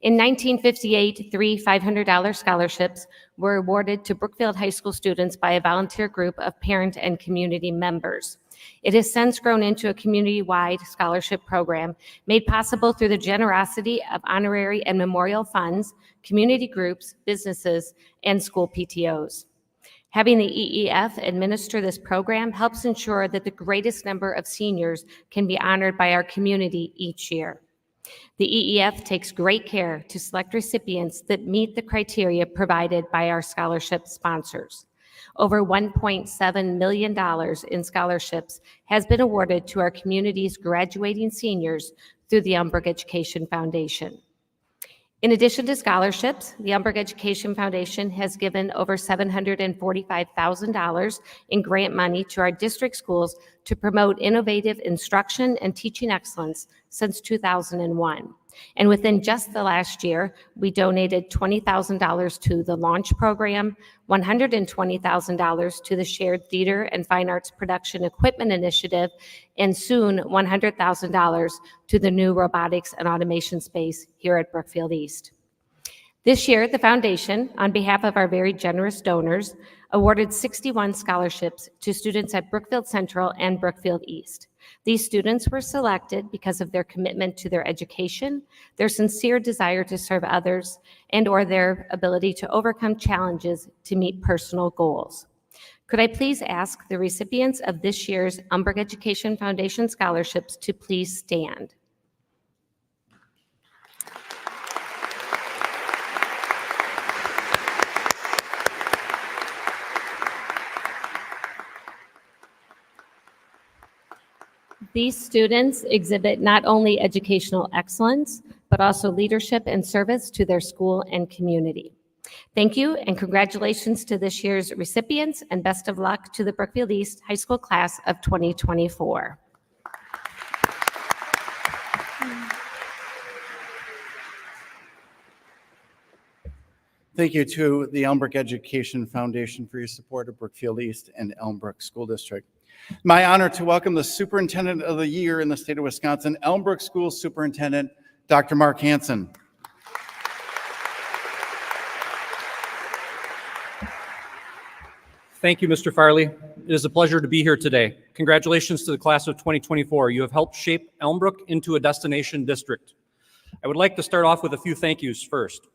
In 1958, 3 $500 scholarships were awarded to Brookfield High School students by a volunteer group of parent and community members. It has since grown into a community-wide scholarship program made possible through the generosity of honorary and memorial funds, community groups, businesses, and school PTOs. Having the EEF administer this program helps ensure that the greatest number of seniors can be honored by our community each year. The EEF takes great care to select recipients that meet the criteria provided by our scholarship sponsors. Over $1.7 million in scholarships has been awarded to our community's graduating seniors through the Elmbrook Education Foundation. In addition to scholarships, the Elmbrook Education Foundation has given over $745,000 in grant money to our district schools to promote innovative instruction and teaching excellence since 2001. And within just the last year, we donated $20,000 to the Launch Program, $120,000 to the Shared Theater and Fine Arts Production Equipment Initiative, and soon $100,000 to the new robotics and automation space here at Brookfield East. This year, the foundation, on behalf of our very generous donors, awarded 61 scholarships to students at Brookfield Central and Brookfield East. These students were selected because of their commitment to their education, their sincere desire to serve others, and/or their ability to overcome challenges to meet personal goals. Could I please ask the recipients of this year's Elmbrook Education Foundation scholarships to please stand? These students exhibit not only educational excellence, but also leadership and service to their school and community. Thank you and congratulations to this year's recipients, and best of luck to the Brookfield East High School class of 2024. Thank you to the Elmbrook Education Foundation for your support of Brookfield East and Elmbrook School District. My honor to welcome the Superintendent of the Year in the state of Wisconsin, Elmbrook School Superintendent, Dr. Mark Hansen. Thank you, Mr. Farley. It is a pleasure to be here today. Congratulations to the class of 2024. You have helped shape Elmbrook into a destination district. I would like to start off with a few thank yous first.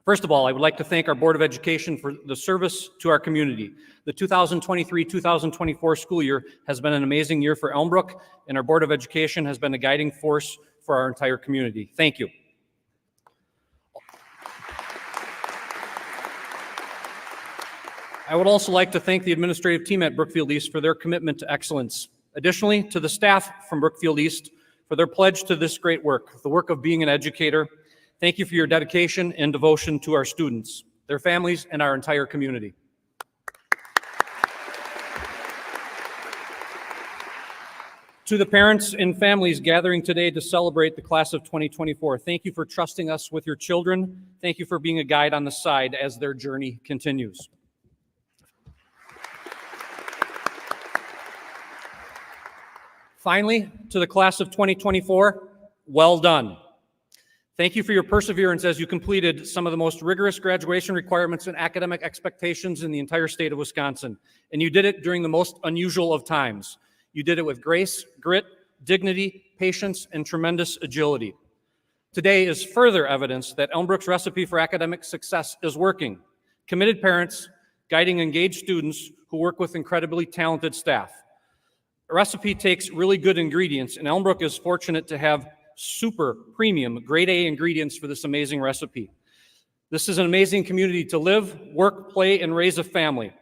First of all, I would like to thank our Board of Education for the service to our community. The 2023-2024 school year has been an amazing year for Elmbrook, and our Board of Education has been a guiding force for our entire community. Thank you. I would also like to thank the administrative team at Brookfield East for their commitment to excellence. Additionally, to the staff from Brookfield East for their pledge to this great work, the work of being an educator. Thank you for your dedication and devotion to our students, their families, and our entire community. To the parents and families gathering today to celebrate the class of 2024, thank you for trusting us with your children. Thank you for being a guide on the side as their journey continues. Finally, to the class of 2024, well done. Thank you for your perseverance as you completed some of the most rigorous graduation requirements and academic expectations in the entire state of Wisconsin. And you did it during the most unusual of times. You did it with grace, grit, dignity, patience, and tremendous agility. Today is further evidence that Elmbrook's recipe for academic success is working. Committed parents guiding engaged students who work with incredibly talented staff. A recipe takes really good ingredients, and Elmbrook is fortunate to have super premium, grade A ingredients for this amazing recipe. This is an amazing community to live, work, play, and raise a family.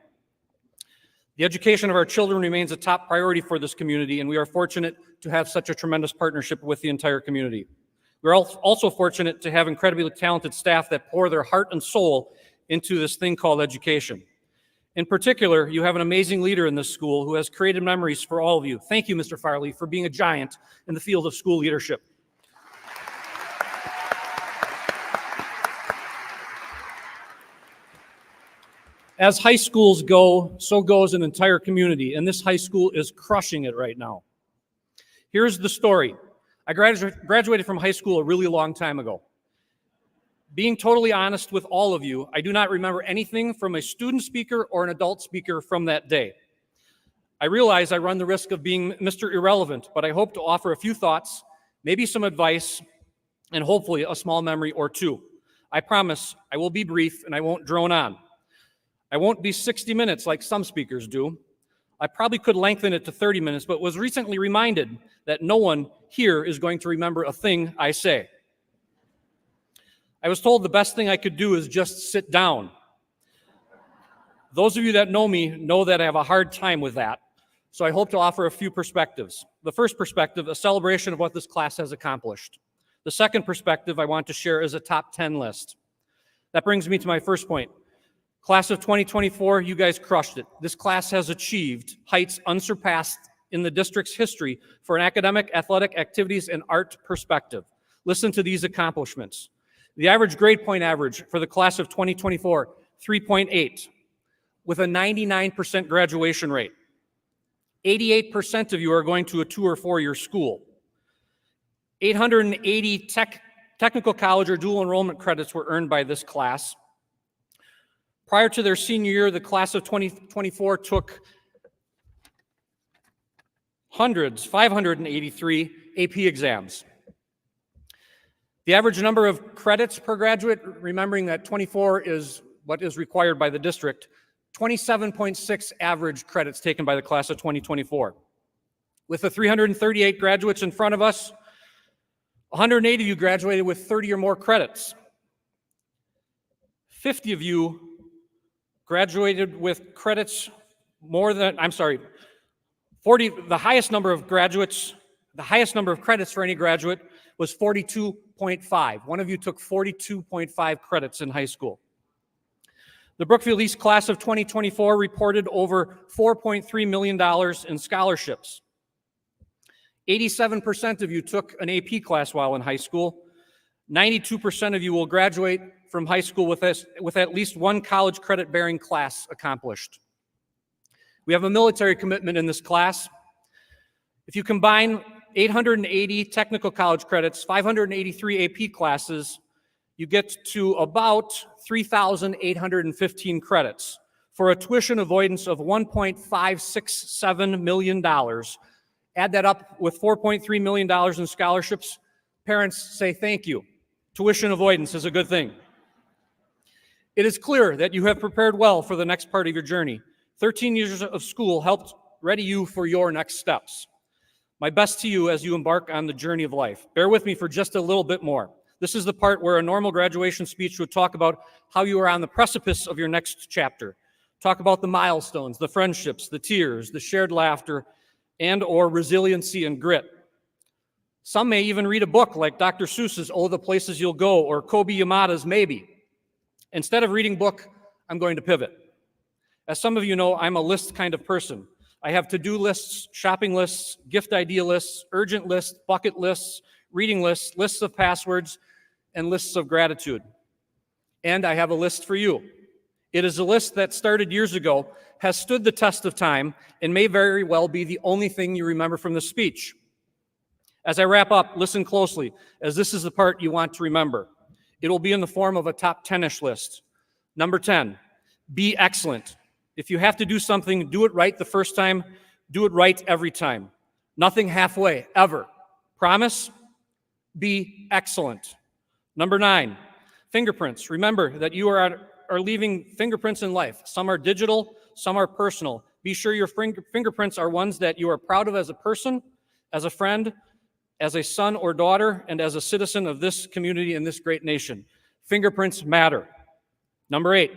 The education of our children remains a top priority for this community, and we are fortunate to have such a tremendous partnership with the entire community. We're also fortunate to have incredibly talented staff that pour their heart and soul into this thing called education. In particular, you have an amazing leader in this school who has created memories for all of you. Thank you, Mr. Farley, for being a giant in the field of school leadership. As high schools go, so goes an entire community, and this high school is crushing it right now. Here's the story. I graduated from high school a really long time ago. Being totally honest with all of you, I do not remember anything from a student speaker or an adult speaker from that day. I realize I run the risk of being Mr. Irrelevant, but I hope to offer a few thoughts, maybe some advice, and hopefully a small memory or two. I promise I will be brief and I won't drone on. I won't be 60 minutes like some speakers do. I probably could lengthen it to 30 minutes, but was recently reminded that no one here is going to remember a thing I say. I was told the best thing I could do is just sit down. Those of you that know me know that I have a hard time with that, so I hope to offer a few perspectives. The first perspective, a celebration of what this class has accomplished. The second perspective I want to share is a top 10 list. That brings me to my first point. Class of 2024, you guys crushed it. This class has achieved heights unsurpassed in the district's history for an academic, athletic, activities, and art perspective. Listen to these accomplishments. The average grade point average for the class of 2024, 3.8, with a 99% graduation rate. 88% of you are going to a 2 or 4 year school. 880 technical college or dual enrollment credits were earned by this class. Prior to their senior year, the class of 2024 took 583 AP exams. The average number of credits per graduate, remembering that 24 is what is required by the district, 27.6 average credits taken by the class of 2024. With the 338 graduates in front of us, 180 of you graduated with 30 or more credits. 50 of you graduated with credits more than, 40, the highest number of credits for any graduate was 42.5. One of you took 42.5 credits in high school. The Brookfield East class of 2024 reported over $4.3 million in scholarships. 87% of you took an AP class while in high school. 92% of you will graduate from high school with at least one college credit-bearing class accomplished. We have a military commitment in this class. If you combine 880 technical college credits, 583 AP classes, you get to about 3,815 credits for a tuition avoidance of $1.567 million. Add that up with $4.3 million in scholarships. Parents say thank you. Tuition avoidance is a good thing. It is clear that you have prepared well for the next part of your journey. 13 years of school helped ready you for your next steps. My best to you as you embark on the journey of life. Bear with me for just a little bit more. This is the part where a normal graduation speech would talk about how you are on the precipice of your next chapter. Talk about the milestones, the friendships, the tears, the shared laughter, and or resiliency and grit. Some may even read a book like Dr. Seuss's Oh, the Places You'll Go or Kobe Yamada's Maybe. Instead of reading book, I'm going to pivot. As some of you know, I'm a list kind of person. I have to-do lists, shopping lists, gift idea lists, urgent lists, bucket lists, reading lists, lists of passwords, and lists of gratitude. And I have a list for you. It is a list that started years ago, has stood the test of time, and may very well be the only thing you remember from the speech. As I wrap up, listen closely, as this is the part you want to remember. It will be in the form of a top 10-ish list. Number 10, be excellent. If you have to do something, do it right the first time, do it right every time. Nothing halfway, ever. Promise? Be excellent. Number 9, fingerprints. Remember that you are leaving fingerprints in life. Some are digital, some are personal. Be sure your fingerprints are ones that you are proud of as a person, as a friend, as a son or daughter, and as a citizen of this community and this great nation. Fingerprints matter. Number 8,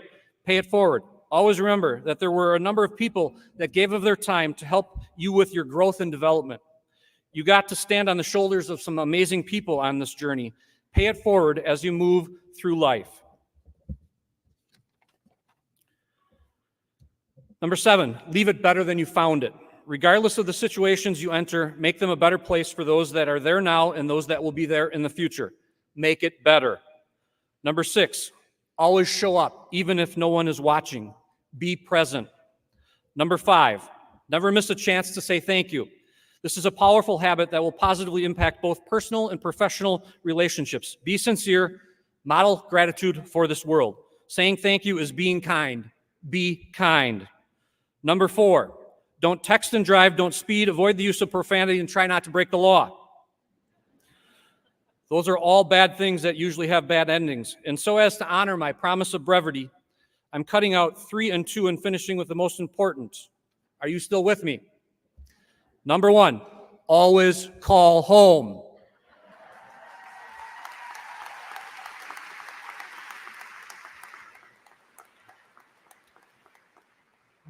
pay it forward. Always remember that there were a number of people that gave of their time to help you with your growth and development. You got to stand on the shoulders of some amazing people on this journey. Pay it forward as you move through life. Number 7, leave it better than you found it. Regardless of the situations you enter, make them a better place for those that are there now and those that will be there in the future. Make it better. Number 6, always show up, even if no one is watching. Be present. Number 5, never miss a chance to say thank you. This is a powerful habit that will positively impact both personal and professional relationships. Be sincere, model gratitude for this world. Saying thank you is being kind. Be kind. Number 4, don't text and drive, don't speed, avoid the use of profanity, and try not to break the law. Those are all bad things that usually have bad endings. And so as to honor my promise of brevity, I'm cutting out 3 and 2 and finishing with the most important. Are you still with me? Number 1, always call home.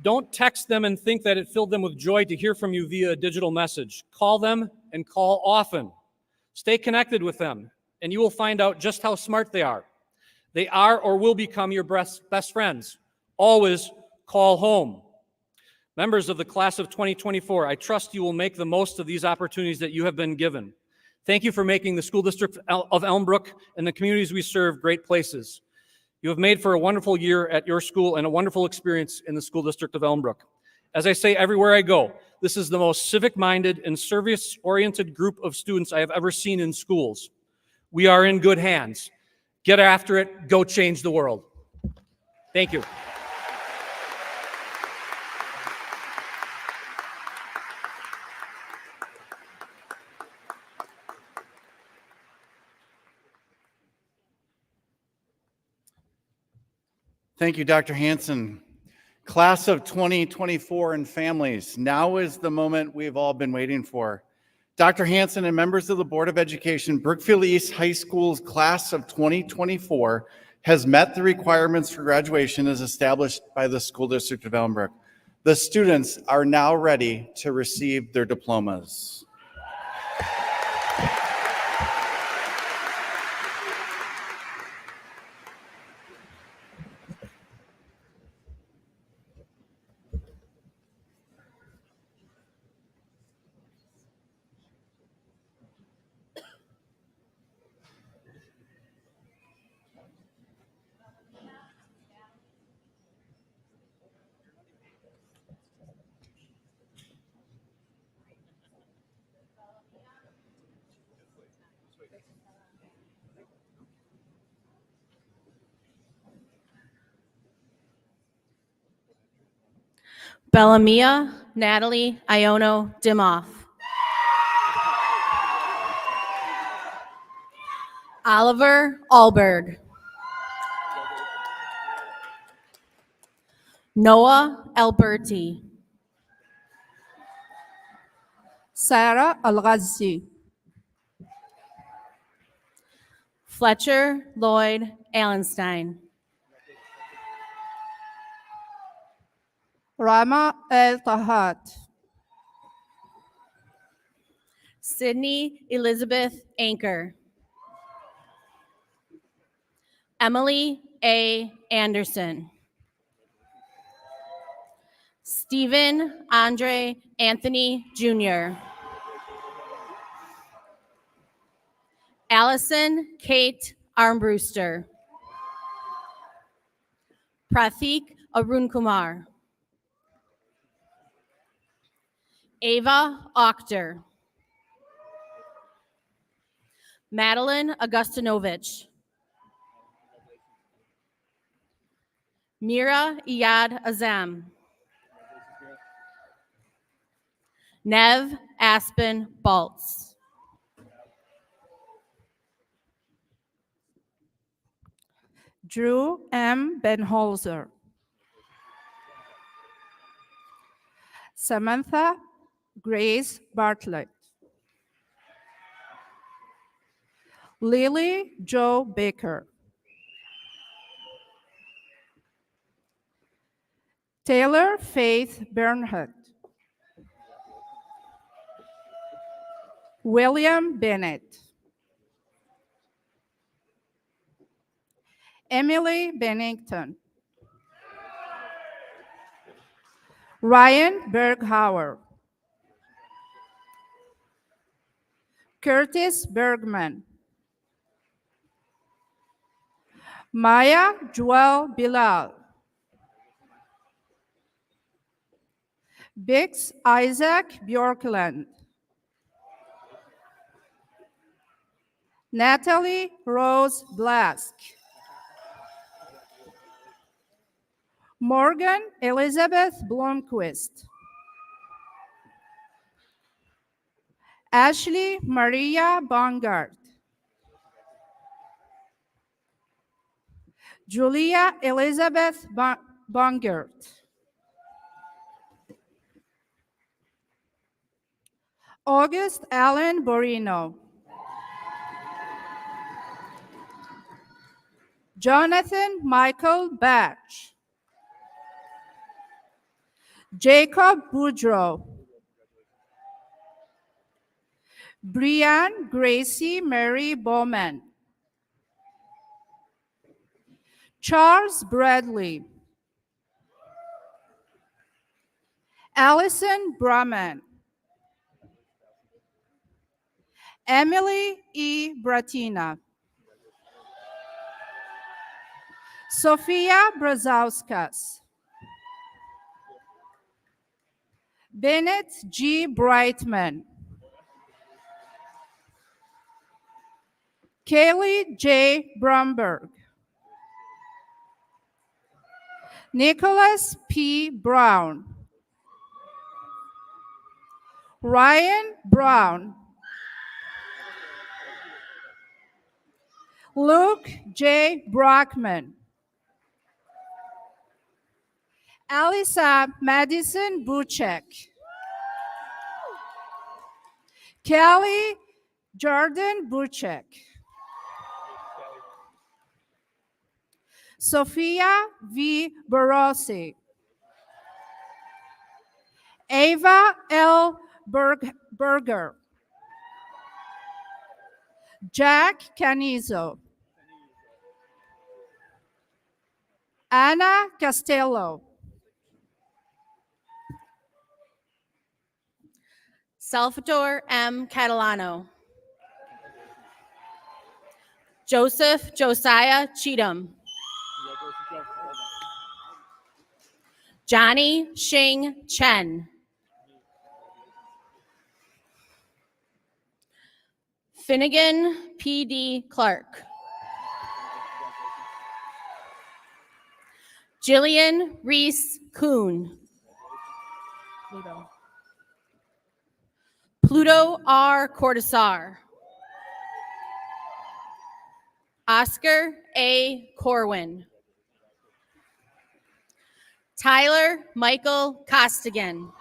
Don't text them and think that it filled them with joy to hear from you via a digital message. Call them and call often. Stay connected with them, and you will find out just how smart they are. They are or will become your best friends. Always call home. Members of the class of 2024, I trust you will make the most of these opportunities that you have been given. Thank you for making the school district of Elmbrook and the communities we serve great places. You have made for a wonderful year at your school and a wonderful experience in the school district of Elmbrook. As I say everywhere I go, this is the most civic-minded and service-oriented group of students I have ever seen in schools. We are in good hands. Get after it. Go change the world. Thank you. Thank you, Dr. Hanson. Class of 2024 and families, now is the moment we've all been waiting for. Dr. Hanson and members of the Board of Education, Brookfield East High School's class of 2024 has met the requirements for graduation as established by the School District of Elmbrook. The students are now ready to receive their diplomas. Bellamia Natalie Iono Dimoff. Oliver Alberg. Noah Alberti. Sarah Al-Ghazi. Fletcher Lloyd Allenstein. Rama El-Tahat. Sydney Elizabeth Anker. Emily A. Anderson. Stephen Andre Anthony Jr. Allison Kate Armbruster. Pratik Arunkumar. Ava Akhter. Madeline Augustinovich. Mira Iyad Azam. Nev Aspen Baltz. Drew M. Benholzer. Samantha Grace Bartlett. Lily Jo Baker. Taylor Faith Bernhardt. William Bennett. Emily Bennington. Ryan Berghauer. Curtis Bergman. Maya Joel Bilal. Bix Isaac Bjorkland. Natalie Rose Blask. Morgan Elizabeth Blomquist. Ashley Maria Bongard. Julia Elizabeth Bongard. August Allen Borino. Jonathan Michael Batch. Jacob Boudreau. Brianne Gracie Mary Bowman. Charles Bradley. Allison Brahman. Emily E. Bratina. Sofia Brazauskas. Bennett G. Brightman. Kaylee J. Bromberg. Nicholas P. Brown. Ryan Brown. Luke J. Brockman. Alisa Madison Buchek. Kelly Jordan Buchek. Sophia V. Barossi. Ava L. Berger. Jack Canizo. Anna Castello. Salvatore M. Catalano. Joseph Josiah Cheatham. Johnny Xing Chen. Finnegan P.D. Clark. Jillian Reese Kuhn. Pluto R. Cortazar. Oscar A. Corwin. Tyler Michael Costigan.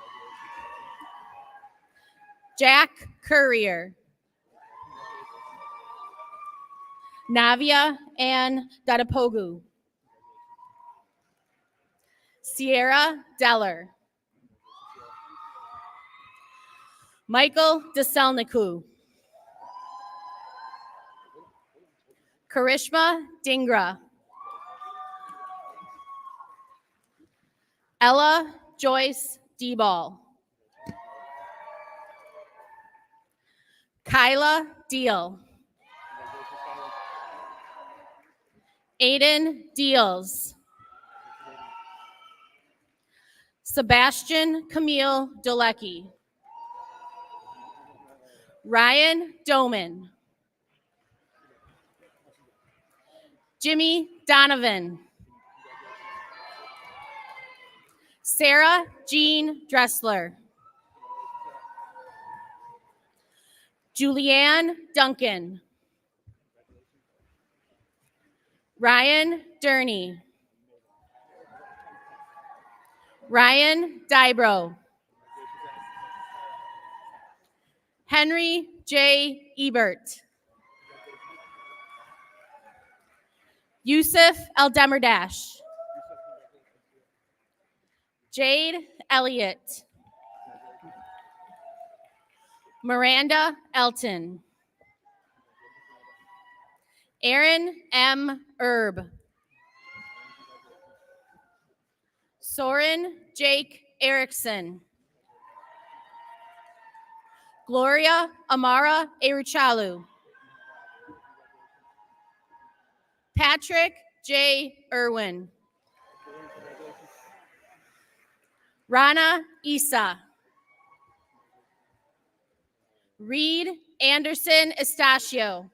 Jack Courier. Navia Ann Dadapogu. Sierra Deller. Michael Deselniku. Karishma Dingra. Ella Joyce Deball. Kyla Deal. Aiden Deals. Sebastian Camille Dolecki. Ryan Doman. Jimmy Donovan. Sarah Jean Dressler. Julianne Duncan. Ryan Durney. Ryan Dybro. Henry J. Ebert. Yusuf El Demirdash. Jade Elliott. Miranda Elton. Aaron M. Erb. Soren Jake Erickson. Gloria Amara Eruchalu. Patrick J. Irwin. Rana Isa. Reed Anderson Estacio.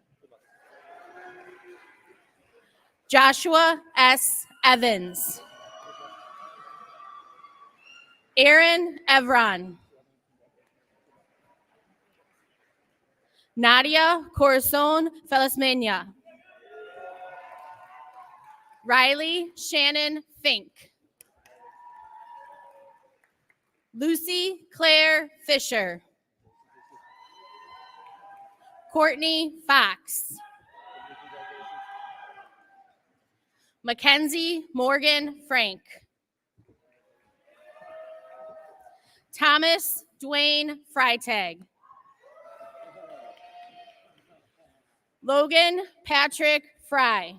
Joshua S. Evans. Aaron Evron. Nadia Corazon Felizmena. Riley Shannon Fink. Lucy Claire Fisher. Courtney Fox. Mackenzie Morgan Frank. Thomas Dwayne Freitag. Logan Patrick Fry.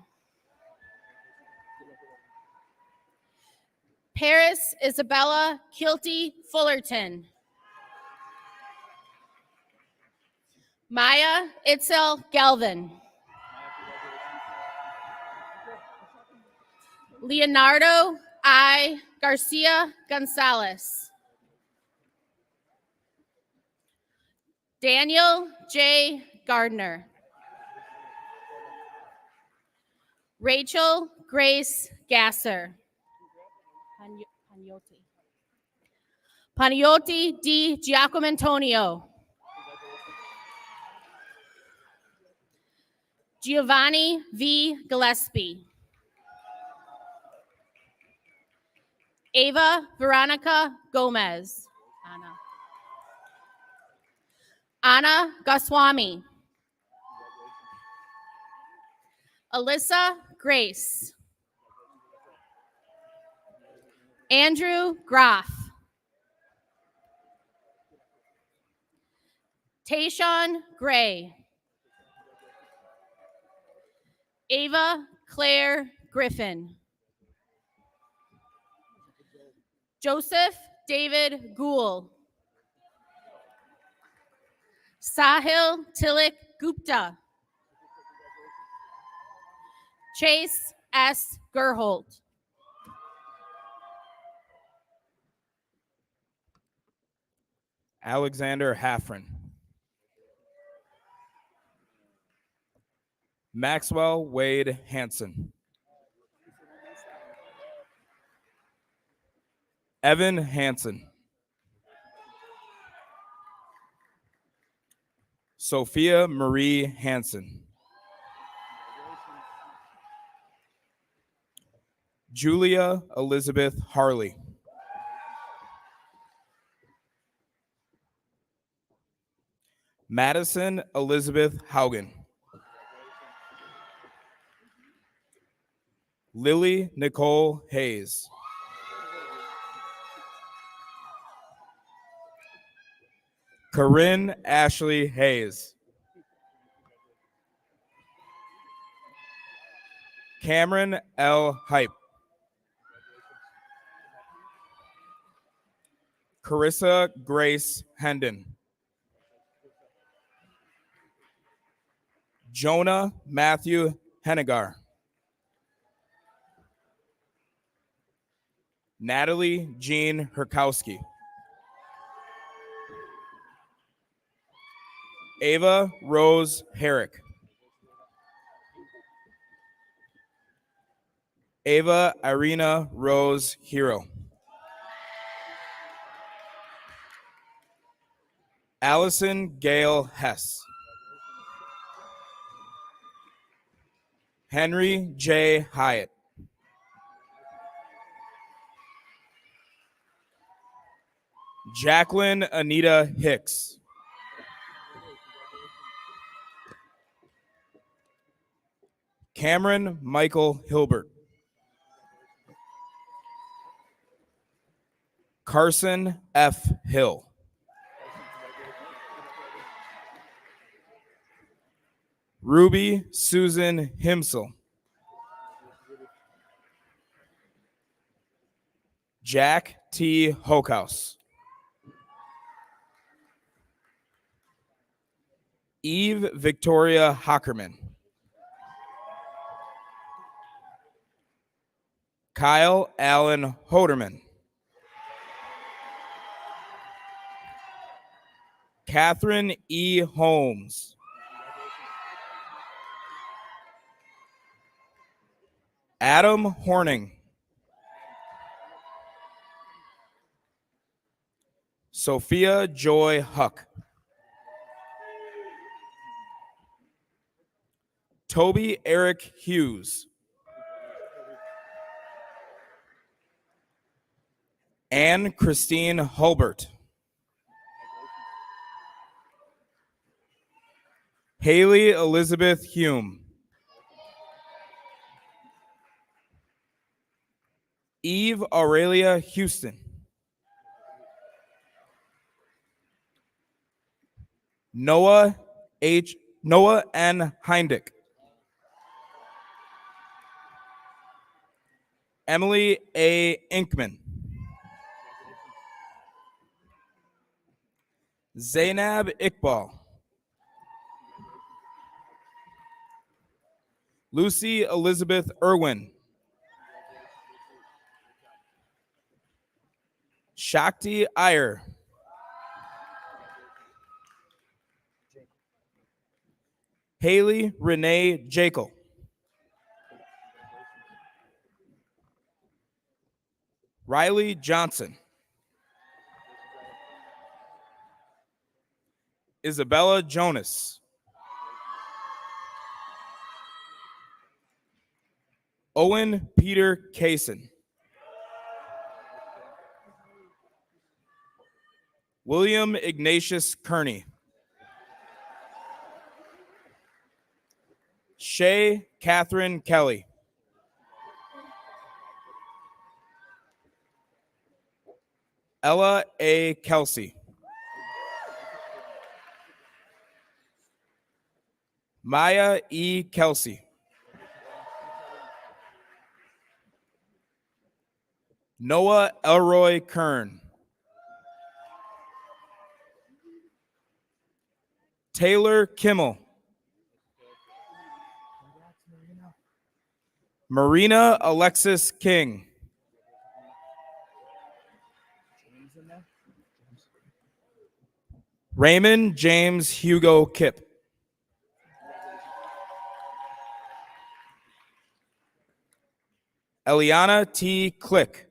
Paris Isabella Kilty Fullerton. Maya Itzel Galvin. Leonardo I. Garcia Gonzalez. Daniel J. Gardner. Rachel Grace Gasser. Panayoti D. Giacomantonio. Giovanni V. Gillespie. Ava Veronica Gomez. Anna Goswami. Alyssa Grace. Andrew Groff. Tayshawn Gray. Ava Claire Griffin. Joseph David Gould. Sahil Tilak Gupta. Chase S. Gerholt. Alexander Haffron. Maxwell Wade Hanson. Evan Hanson. Sophia Marie Hanson. Julia Elizabeth Harley. Madison Elizabeth Haugen. Lily Nicole Hayes. Corinne Ashley Hayes. Cameron L. Hype. Carissa Grace Hendon. Jonah Matthew Hennigar. Natalie Jean Herkowski. Ava Rose Herrick. Ava Irina Rose Hero. Allison Gail Hess. Henry J. Hyatt. Jacqueline Anita Hicks. Cameron Michael Hilbert. Carson F. Hill. Ruby Susan Himsel. Jack T. Hokehouse. Eve Victoria Hockerman. Kyle Allen Hoderman. Catherine E. Holmes. Adam Horning. Sophia Joy Huck. Toby Eric Hughes. Anne Christine Hulbert. Haley Elizabeth Hume. Eve Aurelia Houston. Noah N. Heindick. Emily A. Inkman. Zainab Iqbal. Lucy Elizabeth Irwin. Shakti Iyer. Haley Renee Jekyll. Riley Johnson. Isabella Jonas. Owen Peter Kaysen. William Ignatius Kearney. Shay Catherine Kelly. Ella A. Kelsey. Maya E. Kelsey. Noah Elroy Kern. Taylor Kimmel. Marina Alexis King. Raymond James Hugo Kipp. Eliana T. Click.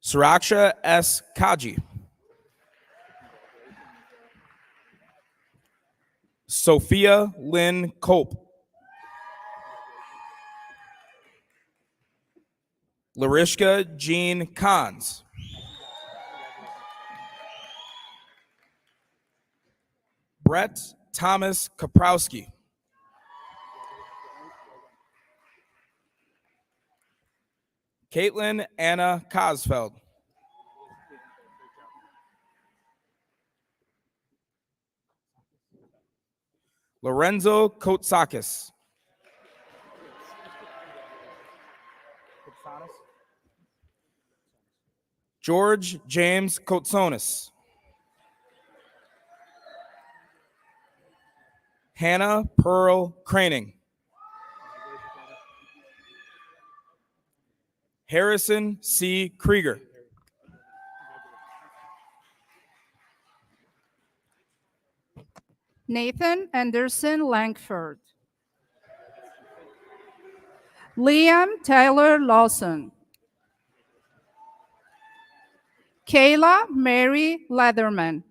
Suraksha S. Kaji. Sophia Lynn Cope. Larishka Jean Kahns. Brett Thomas Kaprowski. Caitlin Anna Kosfeld. Lorenzo Kotsakis. George James Kotsonis. Hannah Pearl Craning. Harrison C. Krieger. Nathan Anderson Langford. Liam Taylor Lawson. Kayla Mary Leatherman.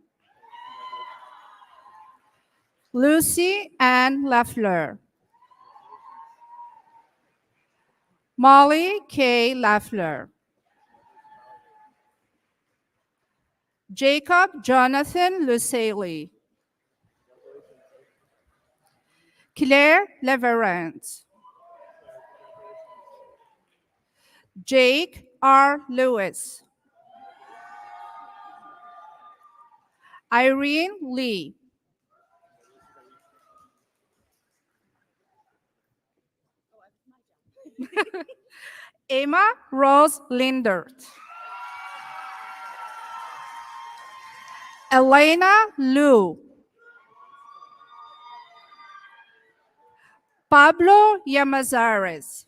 Lucy Ann Lafleur. Molly K. Lafleur. Jacob Jonathan Lucely. Claire Leverant. Jake R. Lewis, Irene Lee, Emma Rose Lindert, Elena Liu, Pablo Llamazares,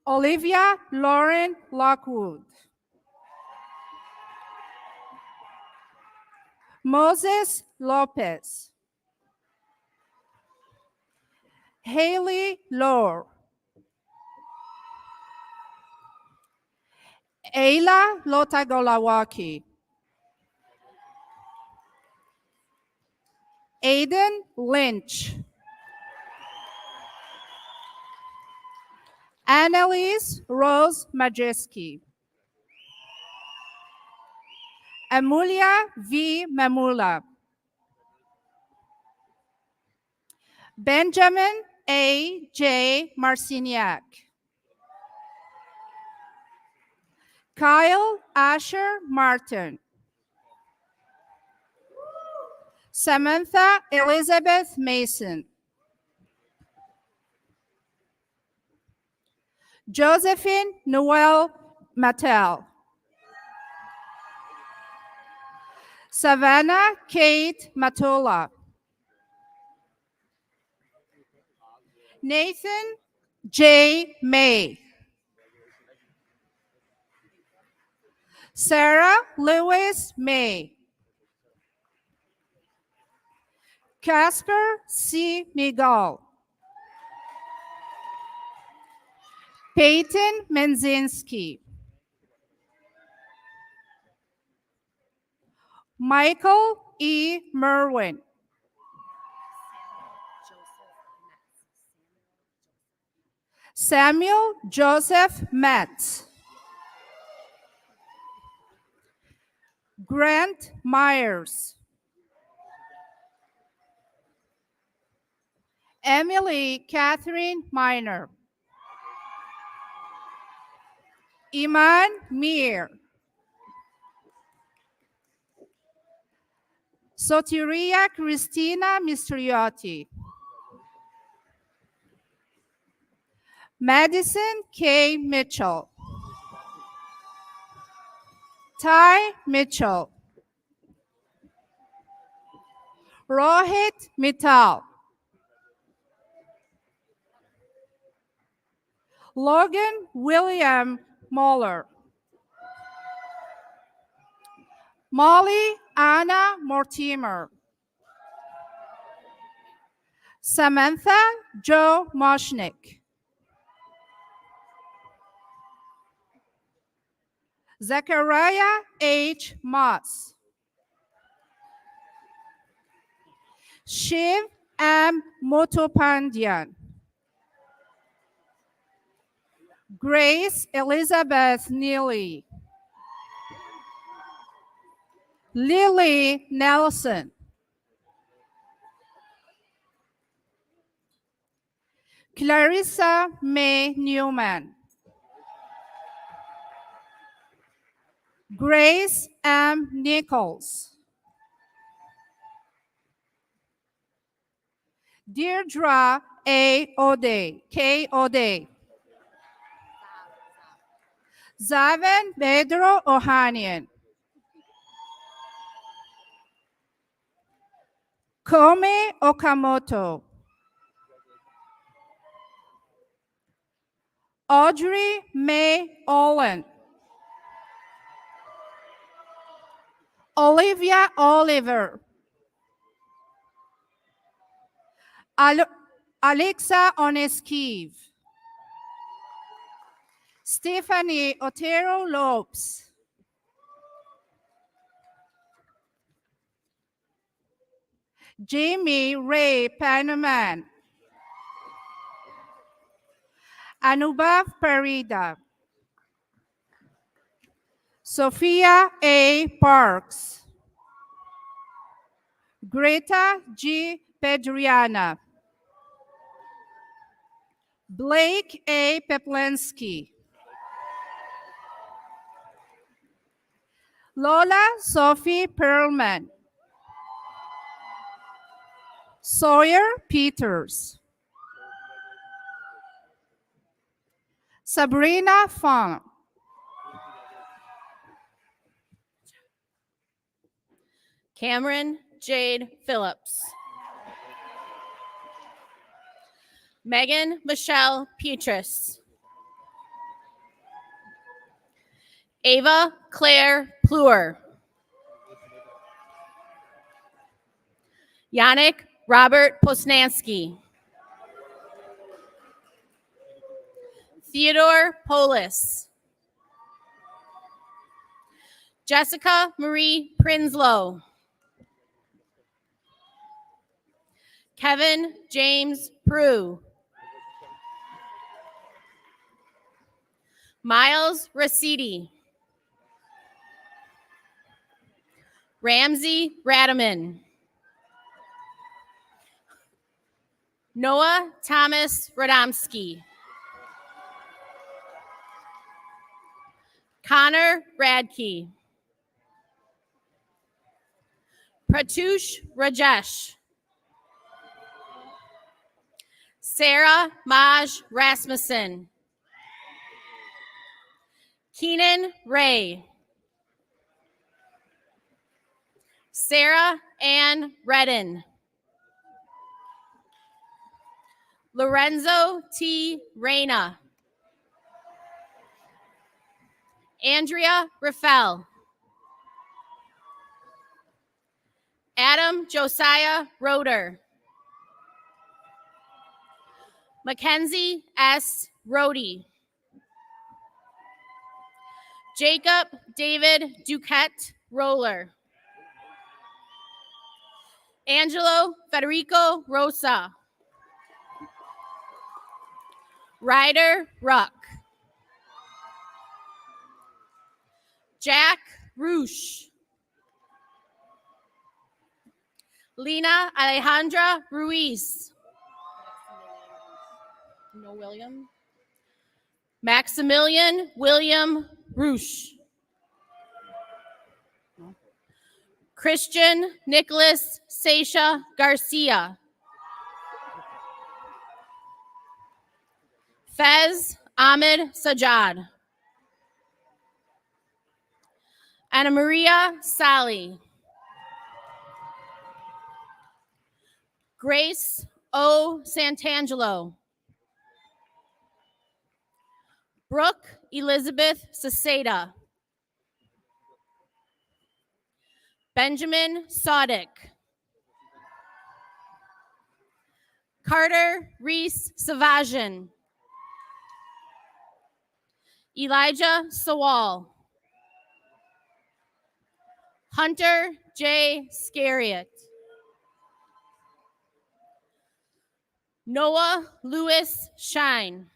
Olivia Lauren Lockwood, Moses Lopez, Haley Lohr, Ayla Lotagolawaki, Aiden Lynch, Annalise Rose Majeski, Amulia V. Mamula, Benjamin A. J. Marciniak, Kyle Asher Martin, Samantha Elizabeth Mason, Josephine Noel Mattel, Savannah Kate Matola, Nathan J. May, Sarah Lewis May, Casper C. Miguel, Peyton Menzinski, Michael E. Merwin, Samuel Joseph Metz, Grant Myers, Emily Catherine Miner, Iman Mir, Sotiria Cristina Mistriotti, Madison K. Mitchell, Ty Mitchell, Rohit Mittal, Logan William Moeller, Molly Anna Mortimer, Samantha Joe Moshnick, Zachariah H. Moss, Shiv M. Muthopandian, Grace Elizabeth Neely, Lily Nelson, Clarissa May Newman, Grace M. Nichols, Deirdre A. O'Day, K. O'Day, Zaven Pedro Ohanian, Kome Okamoto, Audrey May Olin, Olivia Oliver, Alexa Oneskiv, Stephanie Otero Lopes, Jamie Ray Panaman, Anubhav Parida, Sophia A. Parks, Greta G. Pedriana, Blake A. Peplinski. Lola Sophie Perlman. Sawyer Peters. Sabrina Fong. Cameron Jade Phillips. Megan Michelle Petrus. Ava Claire Pluer. Yannick Robert Posnanski. Theodore Polis. Jessica Marie Prinslow. Kevin James Prue. Miles Rasidi. Ramsey Radaman. Noah Thomas Radomski. Connor Radke. Pratush Rajesh. Sarah Maj Rasmussen. Keenan Ray. Sarah Ann Redden. Lorenzo T. Reyna. Andrea Raffel. Adam Josiah Roeder. Mackenzie S. Rohde. Jacob David Duquette Roller. Angelo Federico Rosa. Ryder Ruck. Jack Roosh. Lena Alejandra Ruiz. No William. Maximilian William Roosh. Christian Nicholas Seisha Garcia. Fez Ahmed Sajad. Anna Maria Sally. Grace O. Santangelo. Brooke Elizabeth Saseda. Benjamin Sodick. Carter Reese Savajan. Elijah Sawal. Hunter J. Scariot. Noah Lewis Shine.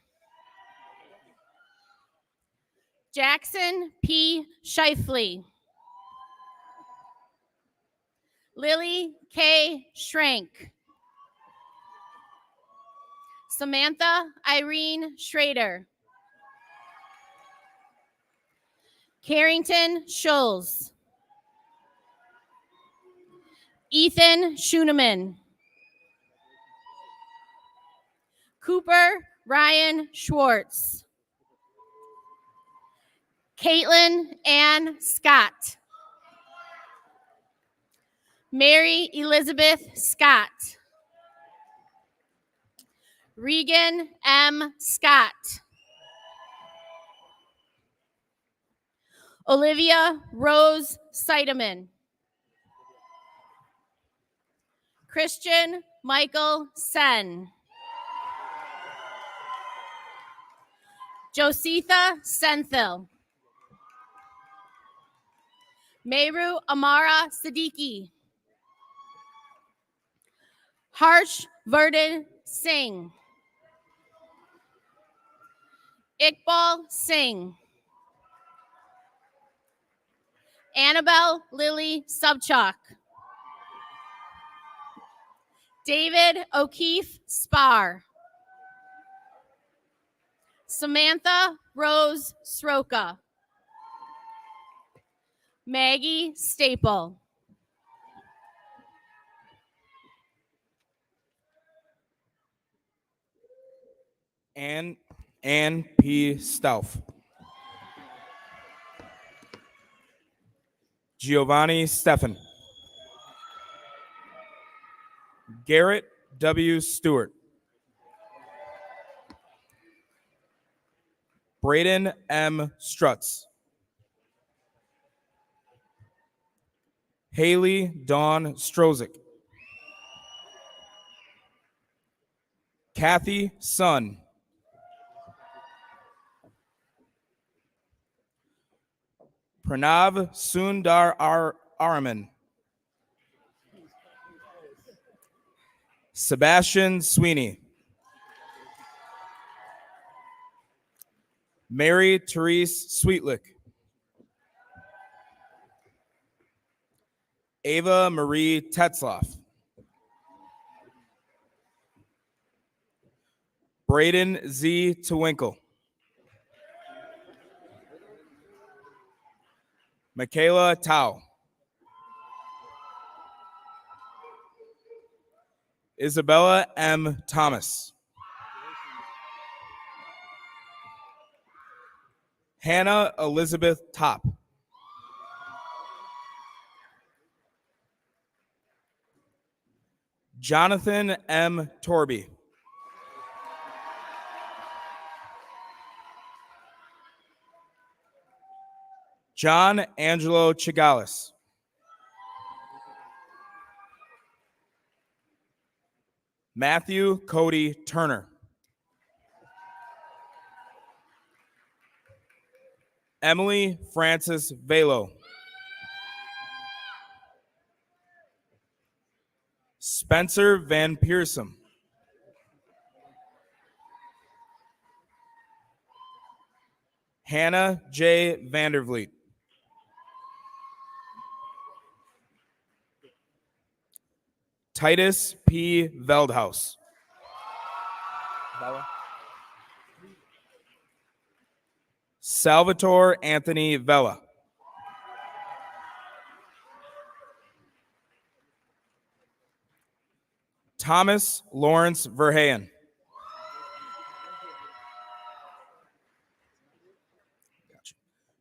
Jackson P. Shifley. Lily K. Schrank. Samantha Irene Schrader. Carrington Schulz. Ethan Schuneman. Cooper Ryan Schwartz. Caitlin Ann Scott. Mary Elizabeth Scott. Regan M. Scott. Olivia Rose Seidemann. Christian Michael Sen. Jositha Senthil. Meru Amara Siddiqui. Harsh Verdin Singh. Iqbal Singh. Annabelle Lily Subchak. David O'Keefe Spar. Samantha Rose Sroka. Maggie Staple. Ann P. Stauff. Giovanni Steffen. Garrett W. Stewart. Braden M. Strutz. Haley Dawn Strozik. Kathy Sun. Pranav Sundar Araman. Sebastian Sweeney. Mary Therese Sweetlick. Ava Marie Tetzloff. Braden Z. Twinkle. Michaela Tao. Isabella M. Thomas. Hannah Elizabeth Top. Jonathan M. Torby. John Angelo Chigales. Matthew Cody Turner. Emily Francis Velo. Spencer Van Pearson. Hannah J. Vandervliet. Titus P. Veldhaus. Salvatore Anthony Vella. Thomas Lawrence Verheyen.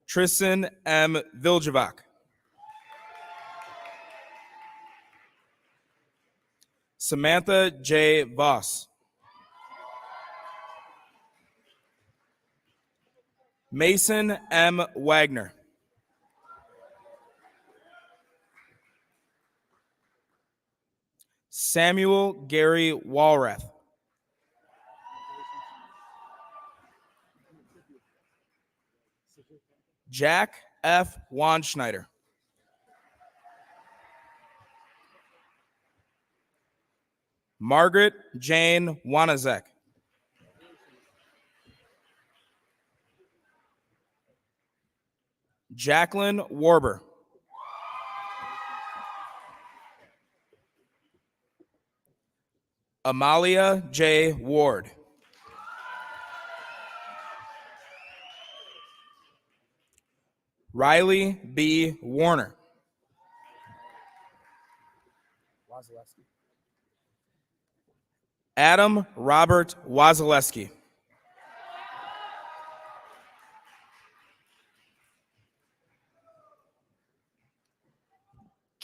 Tristan M. Viljavac. Samantha J. Voss. Mason M. Wagner. Samuel Gary Walrath. Jack F. Wanschneider. Margaret Jane Wanazek. Jacqueline Warber. Amalia J. Ward. Riley B. Warner. Adam Robert Wazaleski.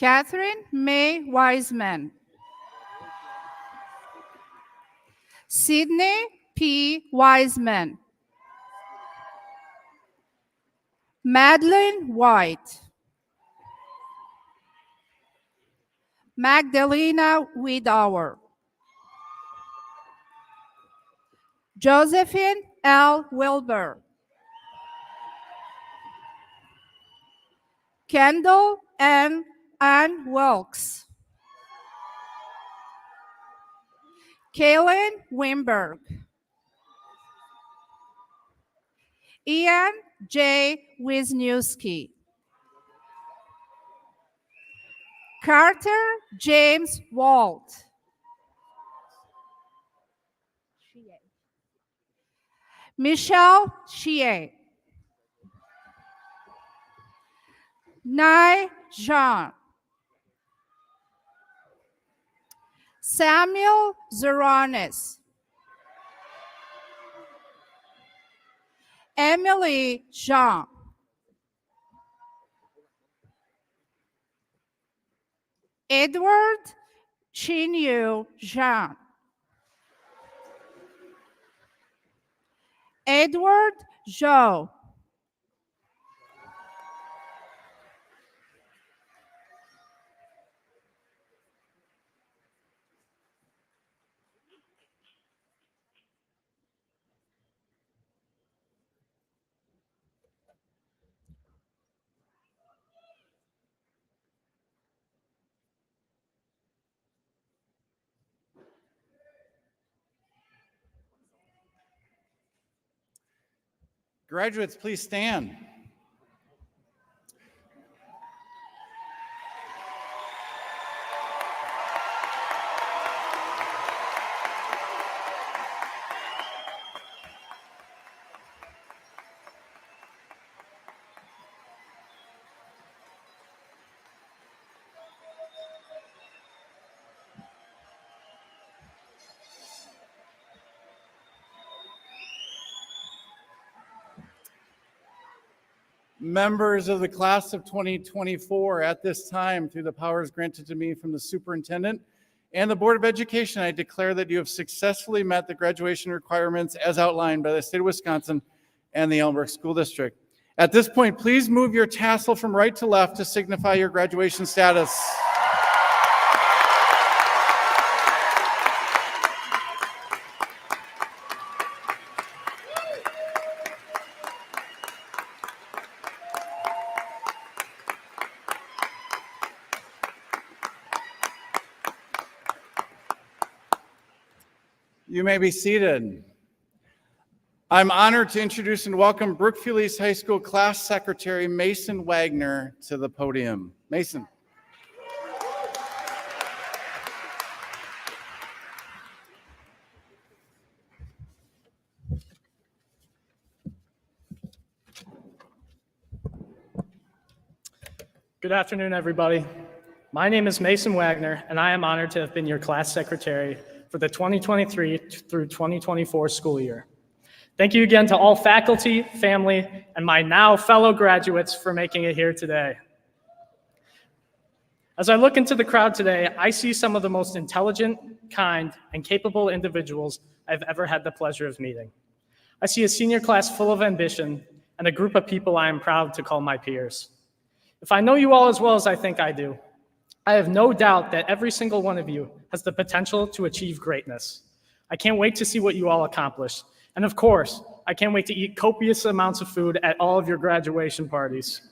Catherine May Wiseman. Sydney P. Wiseman. Madeline White. Magdalena Wiedauer. Josephine L. Wilbur. Kendall N. Ann Wilkes. Kaylin Wimberg. Ian J. Wisniewski. Carter James Walt. Michelle Chie. Nai Jean. Samuel Zeronis. Emily Jean. Edward Chinyu Jean. Edward Zhou. Graduates, please stand. Members of the class of 2024, at this time, through the powers granted to me from the superintendent and the Board of Education, I declare that you have successfully met the graduation requirements as outlined by the state of Wisconsin and the Elmbrook School District. At this point, please move your tassel from right to left to signify your graduation status. You may be seated. I'm honored to introduce and welcome Brookfield East High School Class Secretary Mason Wagner to the podium. Mason. Good afternoon, everybody. My name is Mason Wagner, and I am honored to have been your class secretary for the 2023 through 2024 school year. Thank you again to all faculty, family, and my now fellow graduates for making it here today. As I look into the crowd today, I see some of the most intelligent, kind, and capable individuals I've ever had the pleasure of meeting. I see a senior class full of ambition and a group of people I am proud to call my peers. If I know you all as well as I think I do, I have no doubt that every single one of you has the potential to achieve greatness. I can't wait to see what you all accomplish. And of course, I can't wait to eat copious amounts of food at all of your graduation parties.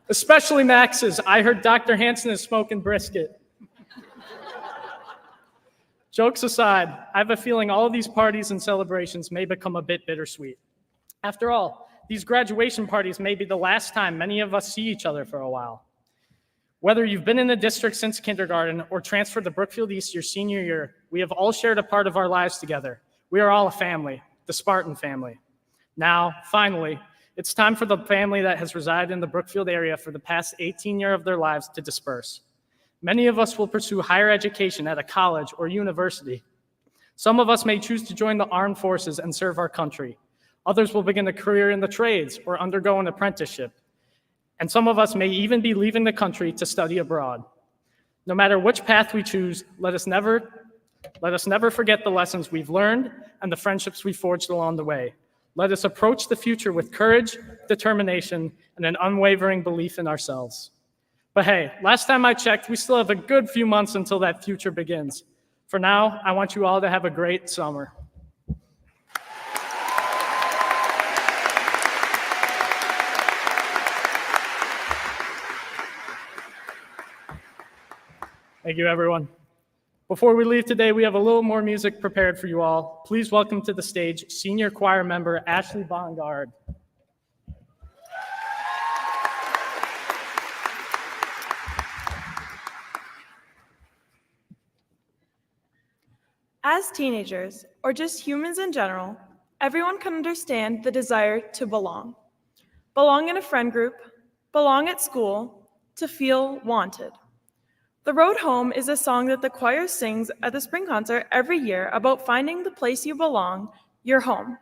Especially Max's. I heard Dr. Hansen is smoking brisket. Jokes aside, I have a feeling all of these parties and celebrations may become a bit bittersweet. After all, these graduation parties may be the last time many of us see each other for a while. Whether you've been in the district since kindergarten or transferred to Brookfield East your senior year, we have all shared a part of our lives together. We are all a family, the Spartan family. Now, finally, it's time for the family that has resided in the Brookfield area for the past 18 years of their lives to disperse. Many of us will pursue higher education at a college or university. Some of us may choose to join the armed forces and serve our country. Others will begin a career in the trades or undergo an apprenticeship. And some of us may even be leaving the country to study abroad. No matter which path we choose, let us never forget the lessons we've learned and the friendships we forged along the way. Let us approach the future with courage, determination, and an unwavering belief in ourselves. But hey, last time I checked, we still have a good few months until that future begins. For now, I want you all to have a great summer. Thank you, everyone. Before we leave today, we have a little more music prepared for you all. Please welcome to the stage senior choir member Ashley Bongard. As teenagers, or just humans in general, Everyone can understand the desire to belong. Belong in a friend group, belong at school, to feel wanted. The Road Home is a song that the choir sings at the spring concert every year about finding the place you belong, your home.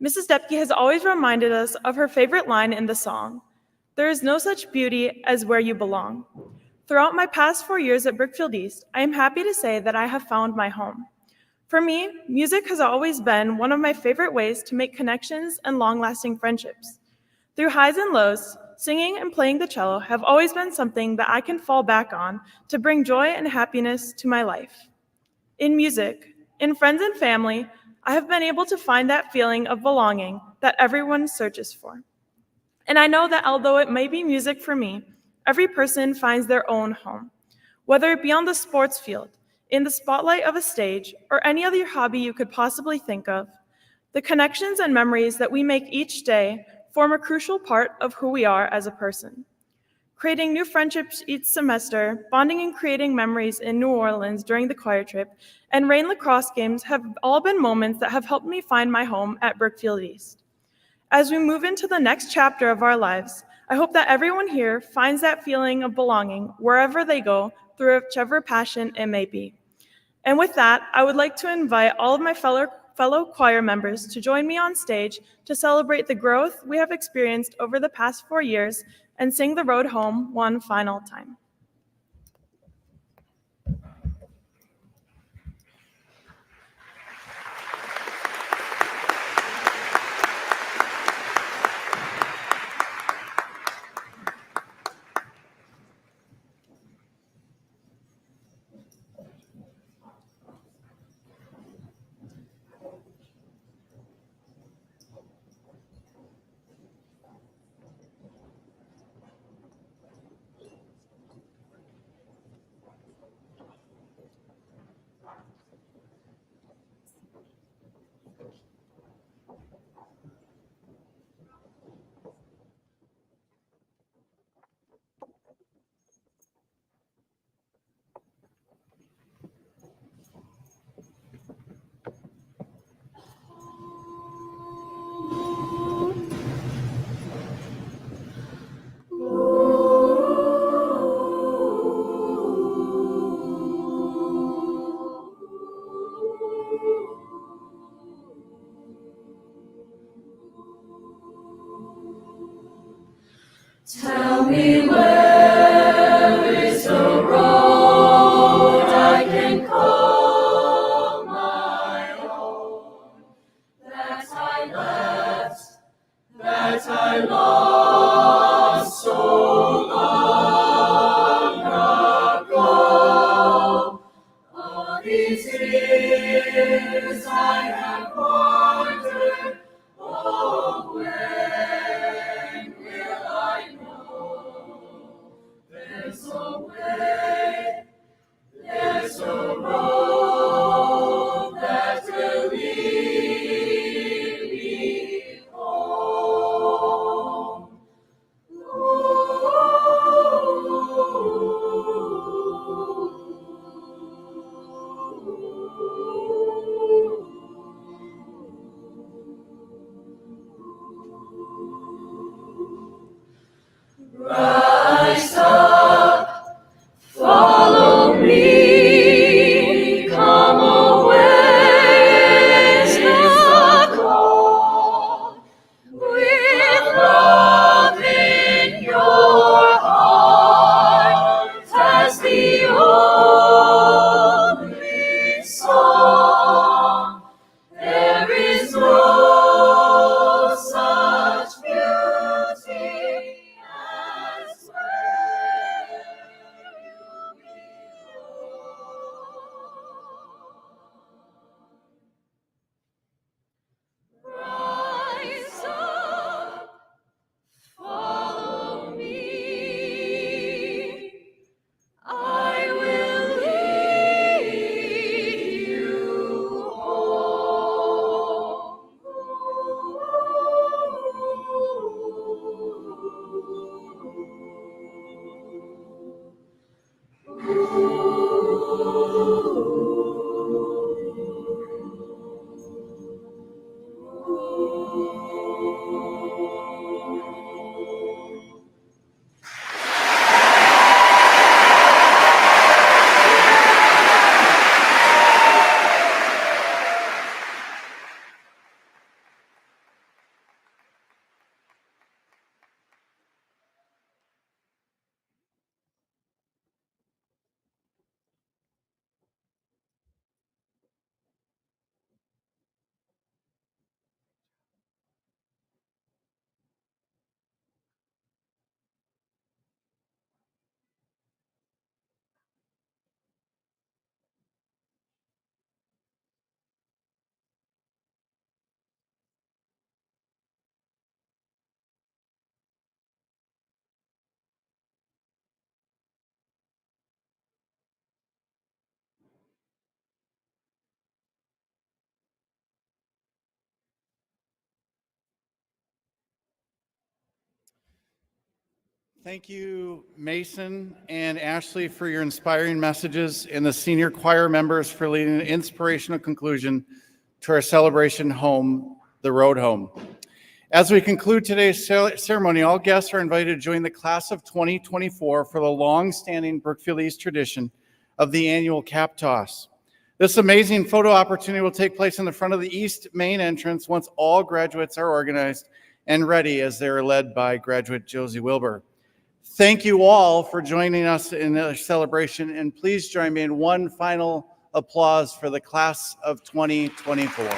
Mrs. Depke has always reminded us of her favorite line in the song, "There is no such beauty as where you belong." Throughout my past 4 years at Brookfield East, I am happy to say that I have found my home. For me, music has always been one of my favorite ways to make connections and long-lasting friendships. Through highs and lows, singing and playing the cello have always been something that I can fall back on to bring joy and happiness to my life. In music, in friends and family, I have been able to find that feeling of belonging that everyone searches for. And I know that although it may be music for me, every person finds their own home. Whether it be on the sports field, in the spotlight of a stage, or any other hobby you could possibly think of, the connections and memories that we make each day form a crucial part of who we are as a person. Creating new friendships each semester, bonding and creating memories in New Orleans during the choir trip, and rain lacrosse games have all been moments that have helped me find my home at Brookfield East. As we move into the next chapter of our lives, I hope that everyone here finds that feeling of belonging wherever they go, through whichever passion it may be. And with that, I would like to invite all of my fellow choir members to join me on stage to celebrate the growth we have experienced over the past 4 years and sing The Road Home one final time. Tell me where is the road I can call my own, that I left, that I lost so long ago. All these years I have wandered, oh, when will I know Thank you, Mason and Ashley, for your inspiring messages, and the senior choir members for leading an inspirational conclusion to our celebration home, the Road Home. As we conclude today's ceremony, all guests are invited to join the class of 2024 for the long-standing Brookfield East tradition of the annual cap toss. This amazing photo opportunity will take place in the front of the East main entrance once all graduates are organized and ready, as they are led by graduate Josie Wilbur. Thank you all for joining us in the celebration, and please join me in one final applause for the class of 2024.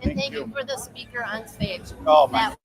And thank you for the speaker on stage. Oh, my.